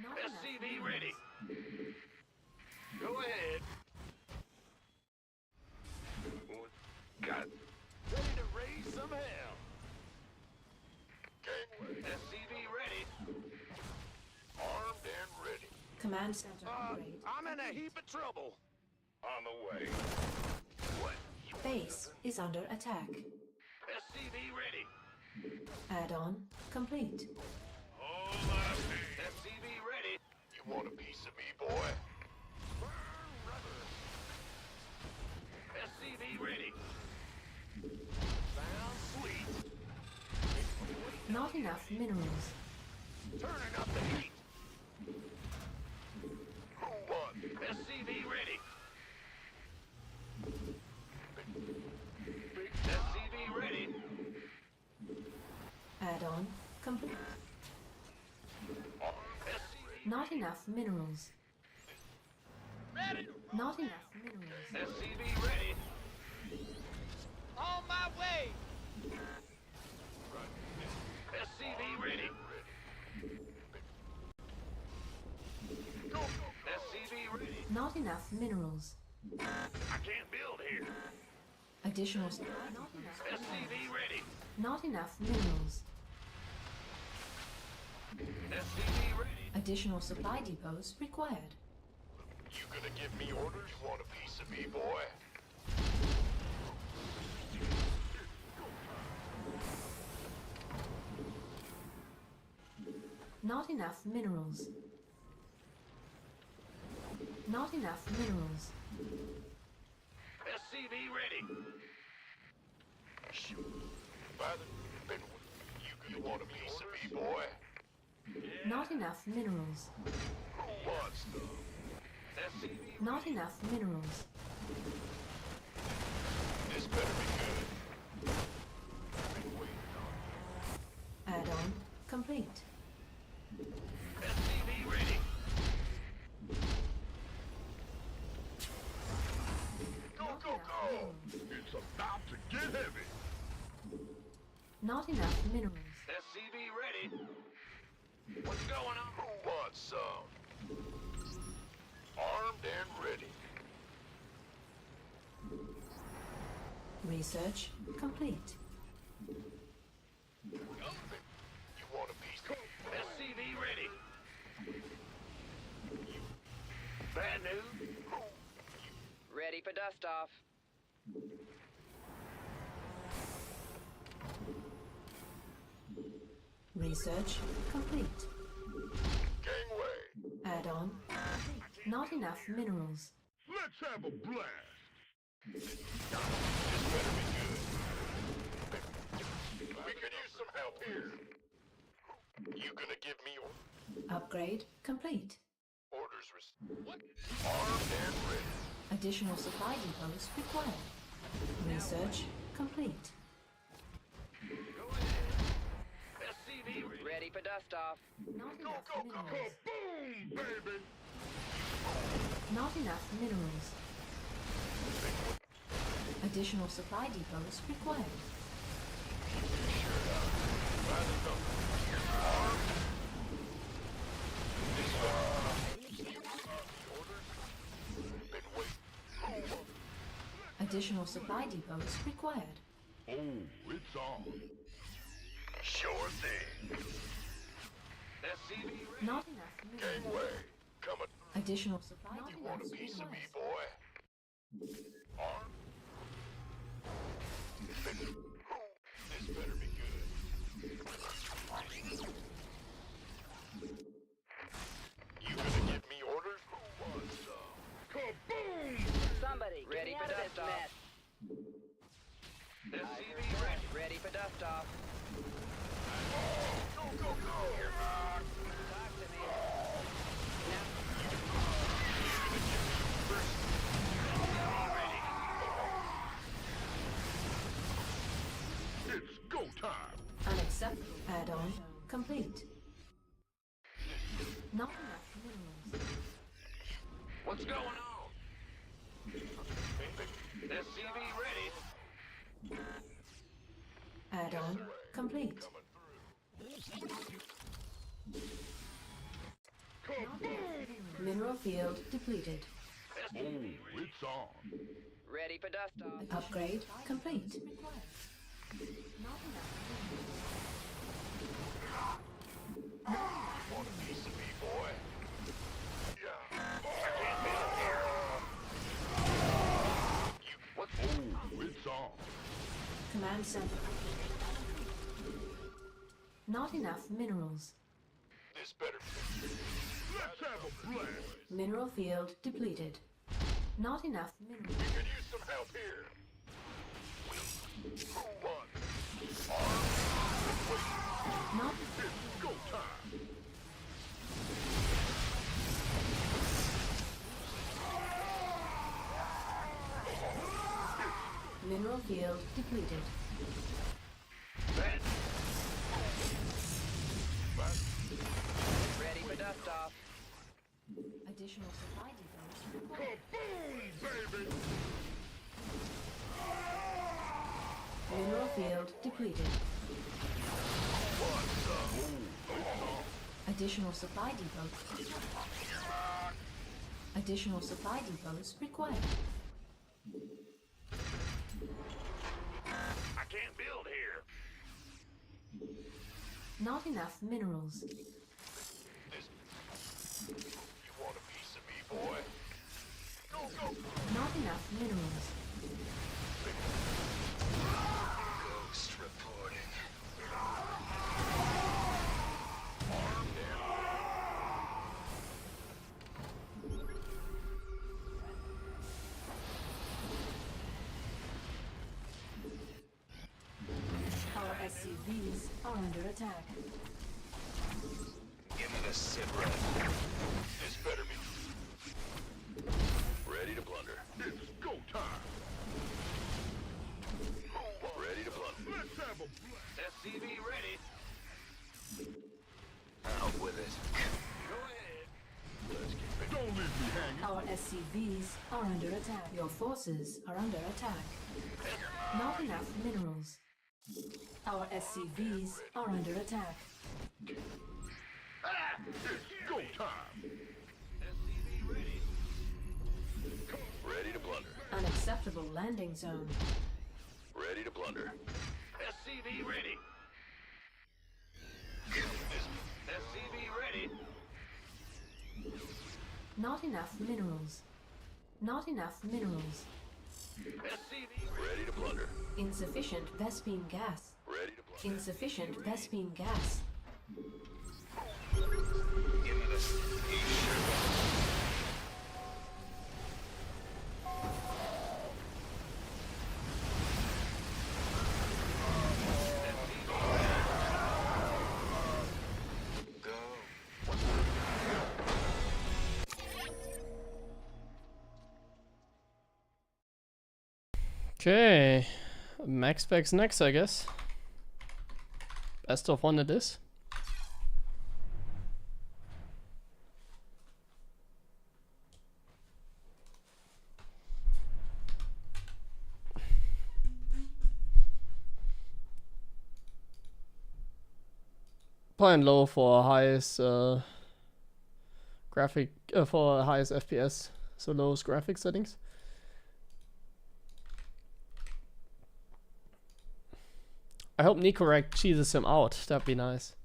Not enough SCV minerals. ready. Go ahead. God. Ready to raise some hell. Gangway. SCV ready. Armed and ready. Command center upgrade. I'm in a heap of trouble. On the way. What? You Base is under attack. SCV ready. Add-on complete. Whole lot of pain. SCV ready. You want a piece of me, boy? Burn rubber. SCV ready. Sounds sweet. Not enough minerals. Turning up the heat. Who won? SCV ready. Big SCV ready. Add-on complete. SCV Not enough minerals. ready. Not enough minerals. SCV ready. On my way. SCV ready. Go, go, go. SCV ready. Not enough minerals. I can't build here. Additional supply. Not enough minerals. SCV ready. Not enough minerals. SCV ready. Additional supply depots required. You gonna give me orders? You want a piece of me, boy? Not enough minerals. Not enough minerals. SCV ready. Shoot. Father, been... You You want a piece of me, boy? Not enough minerals. Who wants them? SCV Not enough minerals. This better be good. Been waiting on Add-on complete. SCV ready. Go, go, go! It's about to get heavy. Not enough minerals. SCV ready. What's going on? Who wants some? Armed and ready. Research complete. You want a piece of me? SCV ready. Bad news. Ready for dust off. Research complete. Gangway. Add-on. Not enough minerals. Let's have a blast. This better be good. We could use some help here. You gonna give me Upgrade complete. orders? What? Armed and ready. Additional supply depots required. Research complete. Go ahead. SCV ready. Ready for dust off. Not Go, enough go, go! minerals. Kaboom, baby! Not enough minerals. Additional supply depots required. Been waiting. Additional supply depots required. Oh, it's on. Sure thing. SCV ready. Not enough minerals. Gangway. Coming. Additional supply You want a depots piece of me, required. boy? Armed? This better be good. You gonna give me orders? Who wants some? Kaboom! Somebody, ready for dust off. SCV ready. Ready for dust off. Go, go, go! Talk to me. It's go time! Unacceptable. Add-on complete. Not enough minerals. What's going on? SCV ready. Add-on complete. Mineral field depleted. Oh, it's on. Ready for dust off. Upgrade complete. Want a piece of me, boy? Yeah. What's Oh, it's on. Command center. Not enough minerals. This better be. Let's have a blast. Mineral field depleted. Not enough minerals. We could use some help here. Who won? Armed? Not It's go time. mineral field depleted. bad? Ready for dust off. Additional supply depots required. Kaboom, baby! Mineral field depleted. Additional supply depots. Additional supply depots required. I can't build here. Not enough minerals. You want a piece of me, boy? Go, go! Not enough minerals. Ghost reporting. Our SCVs are under under attack. Give me the sit rep. This better be. Ready to blunder. It's go time. Ready to blunder. Let's have a blast. SCV ready. Out with it. Go ahead. Let's keep it. Don't leave me hanging. Our SCVs are under attack. Your forces are under attack. Not enough minerals. Our SCVs are under attack. It's go time. SCV ready. Ready to blunder. Unacceptable landing zone. Ready to blunder. SCV ready. SCV ready. Not enough minerals. Not enough minerals. SCV ready to blunder. Insufficient Vespine gas. Ready to blunder. Insufficient Vespine gas. Give me this. Okay, max specs next, I guess. Best of one it is. Playing low for highest graphic for highest FPS, so lowest graphic settings. I hope Nicorect cheeses him out. That'd be nice.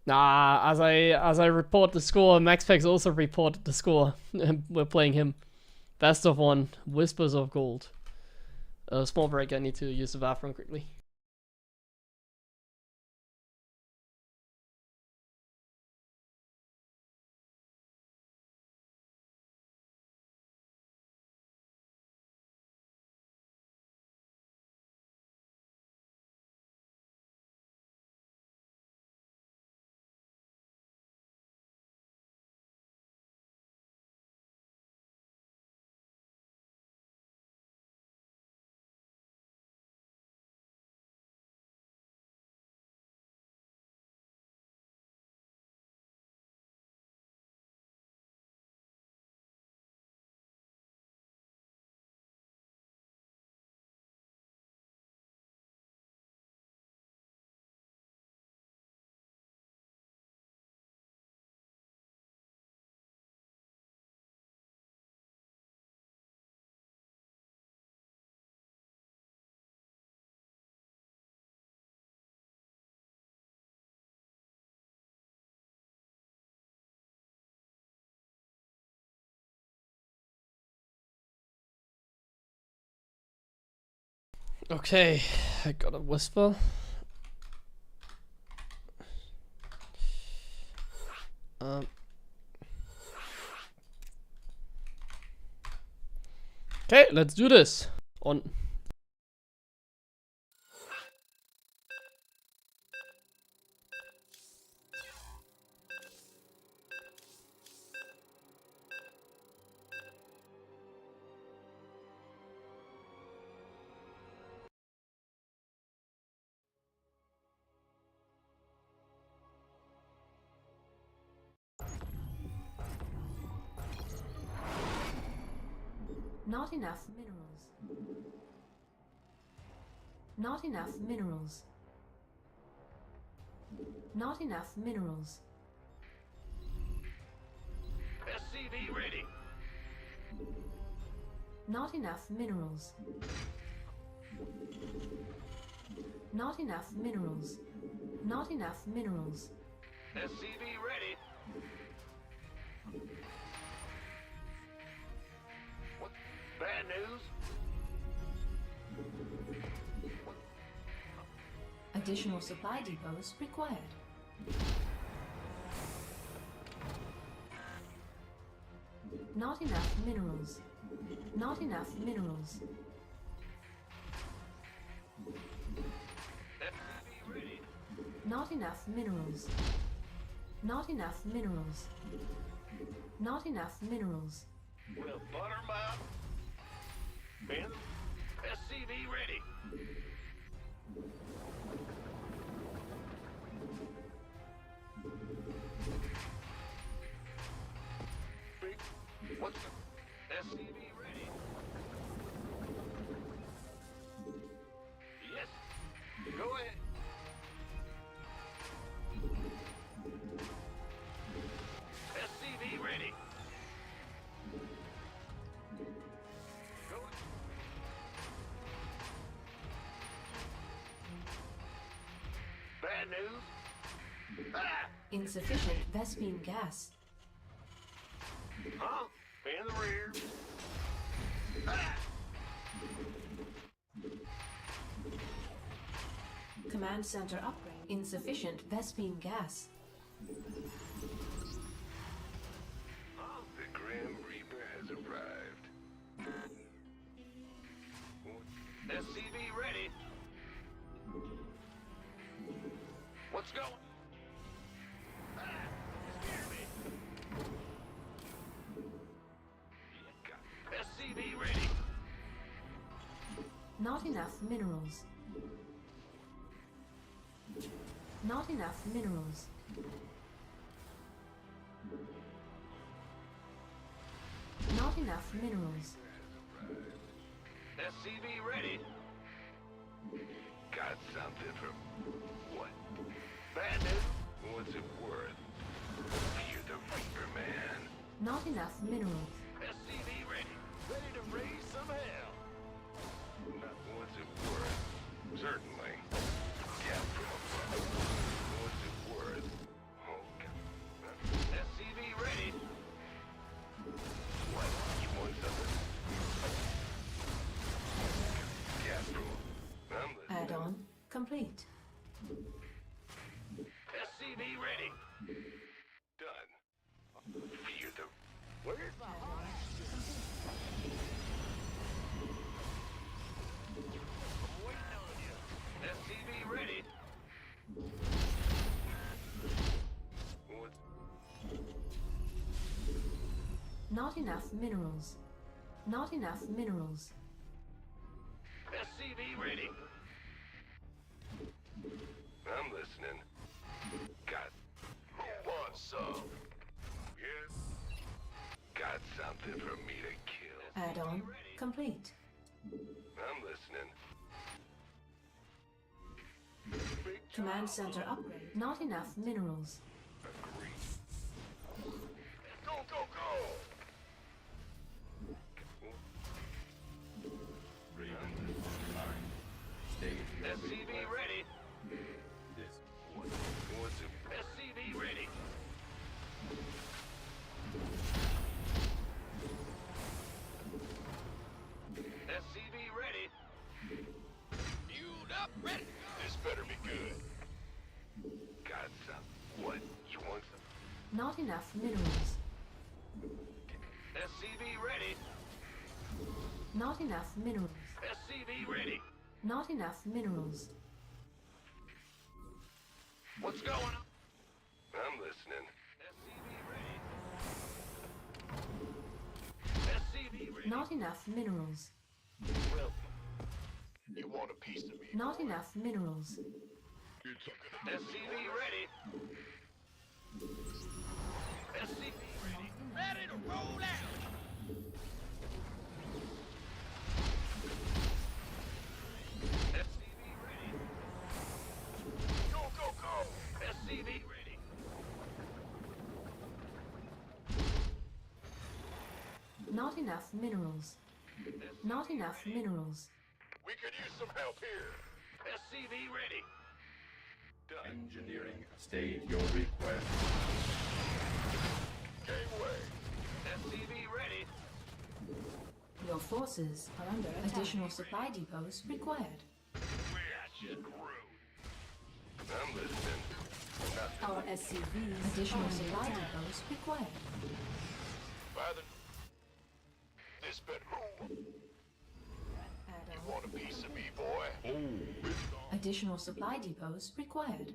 Nah, as I report the score, MaxPax also reported the score. We're playing him. Best of one, Whispers of Gold. Small break, I need to use the bathroom quickly. Okay, I got a Whisper. Okay, let's do this. On. Not enough minerals. Not enough minerals. Not enough minerals. SCV ready. Not enough minerals. Not enough minerals. Not enough minerals. SCV ready. What? Bad news? Additional supply depots required. Not enough minerals. Not enough minerals. Not enough minerals. Not enough minerals. Not enough minerals. Well, butter 'em up. Ben, SCV ready. Big, what's the SCV ready? Yes. Go ahead. SCV ready. Go ahead. Bad news? Ah! Insufficient Vespine gas. Huh? In the rear. Ah! Command center upgrade. Insufficient Vespine gas. The Grim Reaper has arrived. SCV ready. What's going? Ah! Scare me. SCV ready. Not enough minerals. Not enough minerals. Not enough minerals. SCV ready. Got something from what? Bad news. What's it worth? You're the Reaper Man. Not enough minerals. SCV ready. Ready to raise some hell. What's it worth? Certainly. Yeah, from above. What's it worth? Oh, God. SCV ready. What? You want something? Yeah, from I'm listening. Add-on complete. SCV ready. Done. Fear the... Where's my heart? I'm waiting on you. SCV ready. What's... Not enough minerals. Not enough minerals. SCV ready. I'm listening. Got... Who wants some? Yes? Got something for me to kill. Add-on complete. I'm listening. Command center upgrade. Not enough minerals. Agree. Go, go, go! Raven line. Stay your SCV ready. This What's it... SCV ready. SCV ready. Fueled up, ready. This better be good. Got some. What? You want some? Not enough minerals. SCV ready. Not enough minerals. SCV ready. Not enough minerals. What's going on? I'm listening. SCV ready. SCV ready. Not enough minerals. Well, You want a piece of me? Not enough minerals. SCV ready. SCV ready. Ready to roll out. SCV ready. Go, go, go. SCV ready. Not enough minerals. Not enough minerals. We could use some help here. SCV ready. engineering. State your request. Gangway. SCV ready. Your forces are under attack. Additional supply depots required. We're screwed. I'm listening. Our SCVs. Additional supply depots required. By the... This better... You want a piece of me, boy? Additional supply depots required.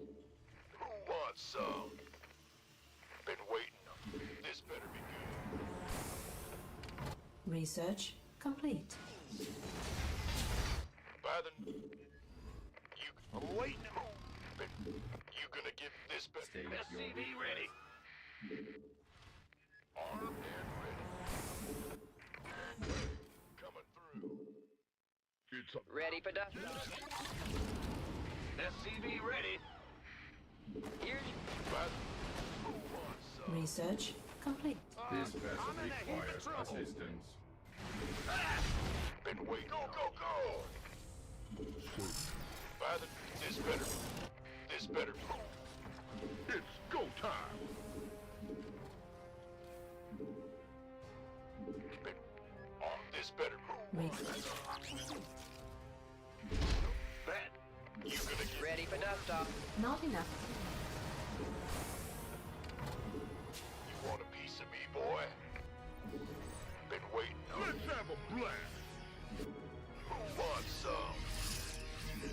want some? Been waiting. This better be good. Research complete. By the... I'm waiting. You gonna give this better? State your SCV request. ready. Armed and ready. Coming through. It's a... Ready for dust. SCV ready. Here's By the... Who wants some? Research complete. This vessel requires assistance. Been waiting. Go, go, go! By the... This better... This better... It's go time! This better... Bet. You gonna get... ready for dust off. Not enough. You want a piece of me, boy? Been waiting. Let's have a blast! Who wants some?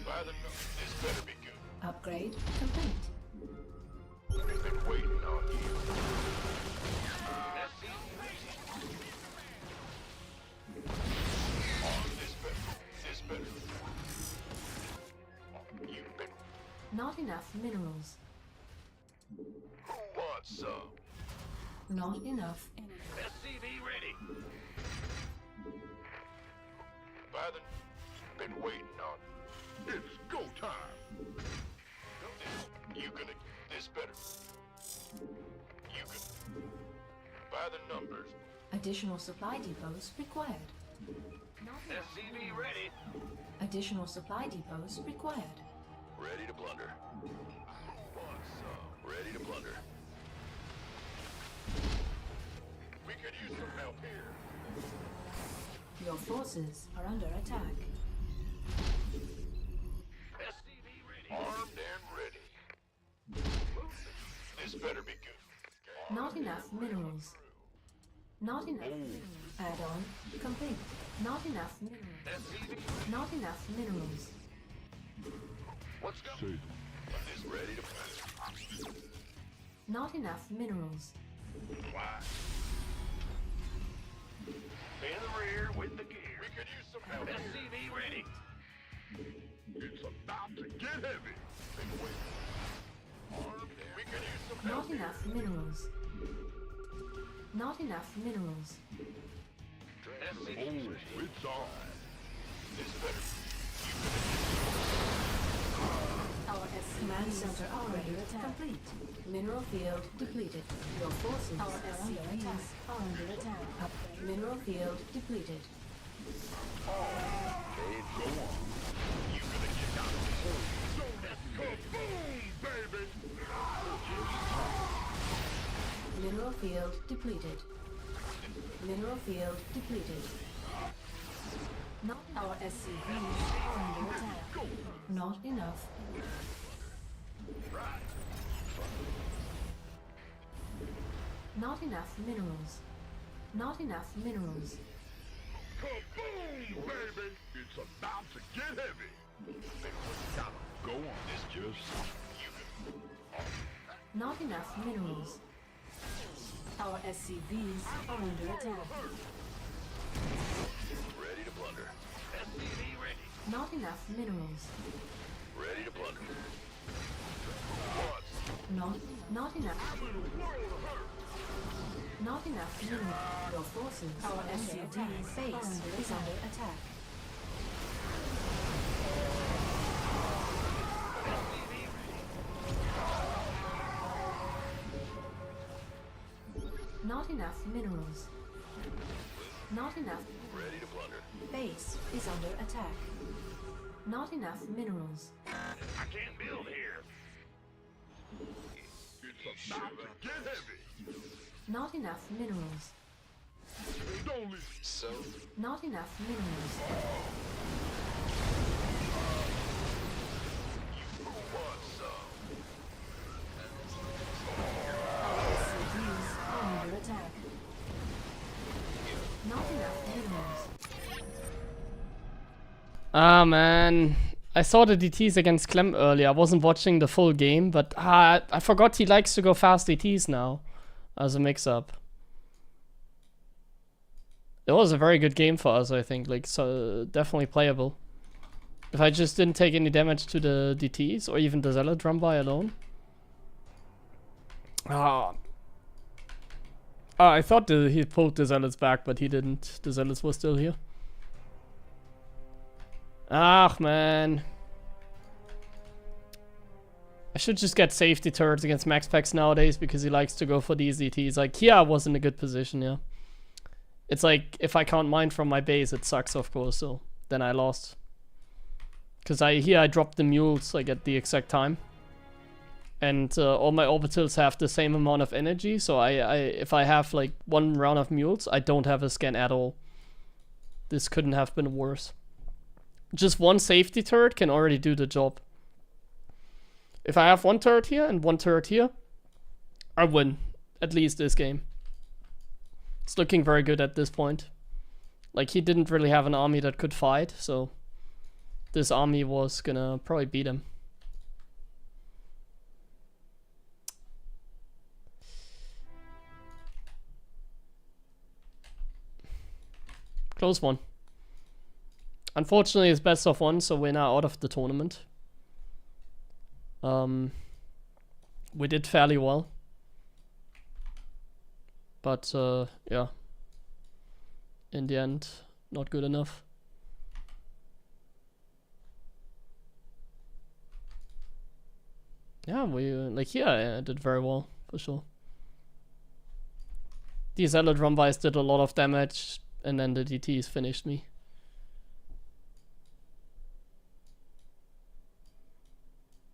By the... This better be good. Upgrade complete. Been waiting on you. This better. You've been... Not enough minerals. Who wants some? Not enough. SCV ready. By the... Been waiting on... It's go time! You gonna... This better... You can... By the numbers. Additional supply depots required. SCV ready. Additional supply depots required. Ready to plunder. Who wants some? Ready to plunder. We could use some help here. Your forces are under attack. SCV ready. Armed and ready. This better be good. Not enough minerals. Not enough. Add-on complete. Not enough minerals. SCV. Not enough minerals. Let's go. This ready to plunder. Not enough minerals. Why? In the rear with the gear. We could use some help here. SCV ready. It's about to get heavy. Been waiting. Armed and... We could use some help Not enough minerals. Not enough minerals. SCV ready. It's on. This better... Our command center operator complete. Mineral field depleted. Your forces are under attack. Are under attack. Upgrade. Mineral field depleted. Go on. You gonna get down. Kaboom, baby! Mineral field depleted. Mineral field depleted. Not our SCVs are under attack. Not enough. Not enough minerals. Not enough minerals. Kaboom, baby! It's about to get heavy. Go on. This just... You can... Not enough minerals. Our SCVs are under attack. Ready to plunder. SCV ready. Not enough minerals. Ready to plunder. Not enough. Not enough minerals. Your forces. Our SCV base is under attack. Not enough minerals. Not enough. Ready to plunder. Base is under attack. Not enough minerals. I can't build here. It's about to get heavy. Not enough minerals. Don't leave. So... Not enough minerals. You want some? Our SCVs are under attack. Not enough minerals. Ah, man. I saw the DTs against Clem earlier. I wasn't watching the full game, but I forgot he likes to go fast DTs now as a mix-up. It was a very good game for us, I think. Like, so definitely playable. If I just didn't take any damage to the DTs or even the Zealot drum by alone. I thought he pulled the Zealots back, but he didn't. The Zealots were still here. Ah, man. I should just get safety turrets against max packs nowadays because he likes to go for these DTs. Like, here I was in a good position, yeah. It's like, if I can't mine from my base, it sucks, of course, so then I lost. Because here I dropped the mules, like, at the exact time. And all my orbitals have the same amount of energy, so if I have, like, one round of mules, I don't have a scan at all. This couldn't have been worse. Just one safety turret can already do the job. If I have one turret here and one turret here, I win. At least this game. It's looking very good at this point. Like, he didn't really have an army that could fight, so this army was gonna probably beat him. Close one. Unfortunately, it's best of one, so we're now out of the tournament. We did fairly well. But, yeah. In the end, not good enough. Yeah, we, like, here I did very well, for sure. These Zealot Rumbies did a lot of damage, and then the DTs finished me.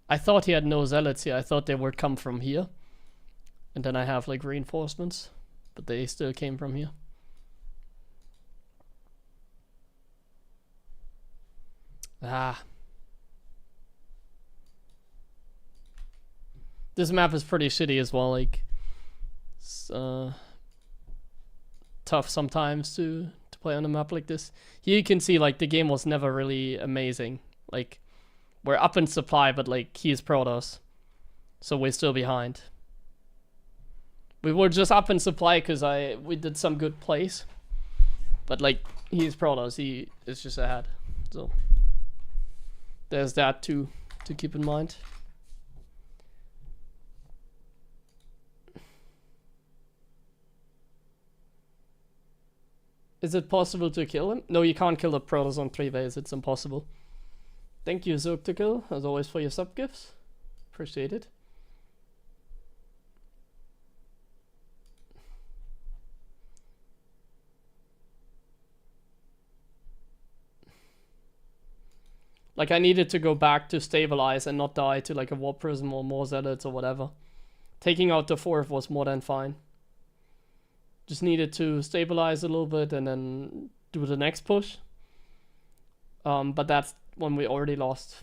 I thought he had no Zealots here. I thought they would come from here. And then I have, like, reinforcements. But they still came from here. Ah. This map is pretty shitty as well. Like, it's tough sometimes to play on a map like this. Here you can see, like, the game was never really amazing. Like, we're up in supply, but, like, he's Protoss. So we're still behind. We were just up in supply because we did some good plays. But, like, he's Protoss. He is just ahead. So there's that too to keep in mind. Is it possible to kill him? No, you can't kill the Protoss on 3 base. It's impossible. Thank you, Zoctical, as always, for your sub gifts. Appreciate it. Like, I needed to go back to stabilize and not die to, like, a Warp Prism or more Zealots or whatever. Taking out the 4th was more than fine. Just needed to stabilize a little bit and then do the next push. But that's when we already lost.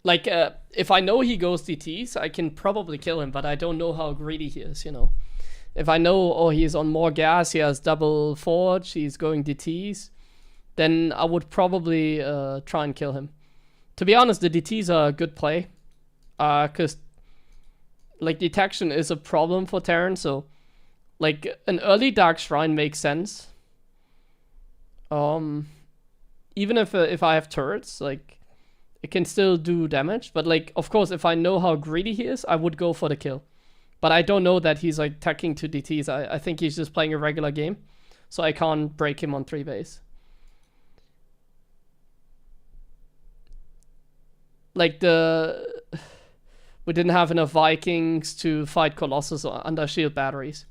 Like, if I know he goes DTs, I can probably kill him, but I don't know how greedy he is, you know. If I know, oh, he's on more gas, he has double forge, he's going DTs, then I would probably try and kill him. To be honest, the DTs are a good play. Because, like, detection is a problem for Terran, so, like, an early Dark Shrine makes sense. Even if I have turrets, like, it can still do damage, but, like, of course, if I know how greedy he is, I would go for the kill. But I don't know that he's, like, teching to DTs. I think he's just playing a regular game, so I can't break him on 3 base. Like, we didn't have enough Vikings to fight Colossus under shield batteries.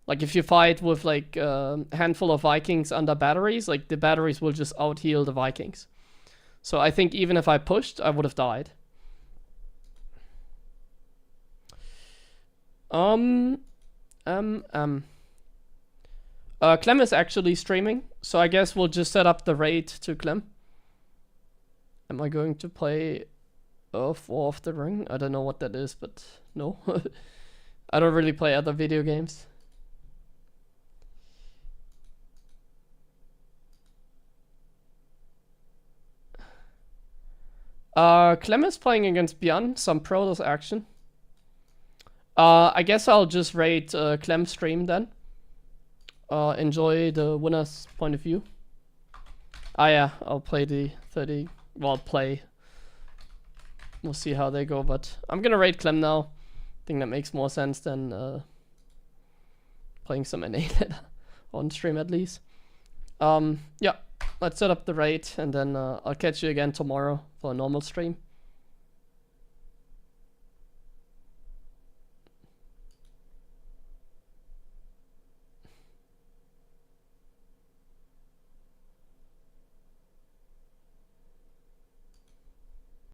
Like, if you fight with, like, a handful of Vikings under batteries, like, the batteries will just out-heal the Vikings. So I think even if I pushed, I would have died. Clem is actually streaming, so I guess we'll just set up the raid to Clem. Am I going to play War of the Ring? I don't know what that is, but no. I don't really play other video games. Clem is playing against Bjorn, some Protoss action. I guess I'll just raid Clem's stream then. Enjoy the winner's point of view. Ah yeah, I'll play the 30, well play. We'll see how they go, but I'm gonna raid Clem now. I think that makes more sense than playing some NA on stream at least. Yeah, let's set up the raid and then I'll catch you again tomorrow for a normal stream.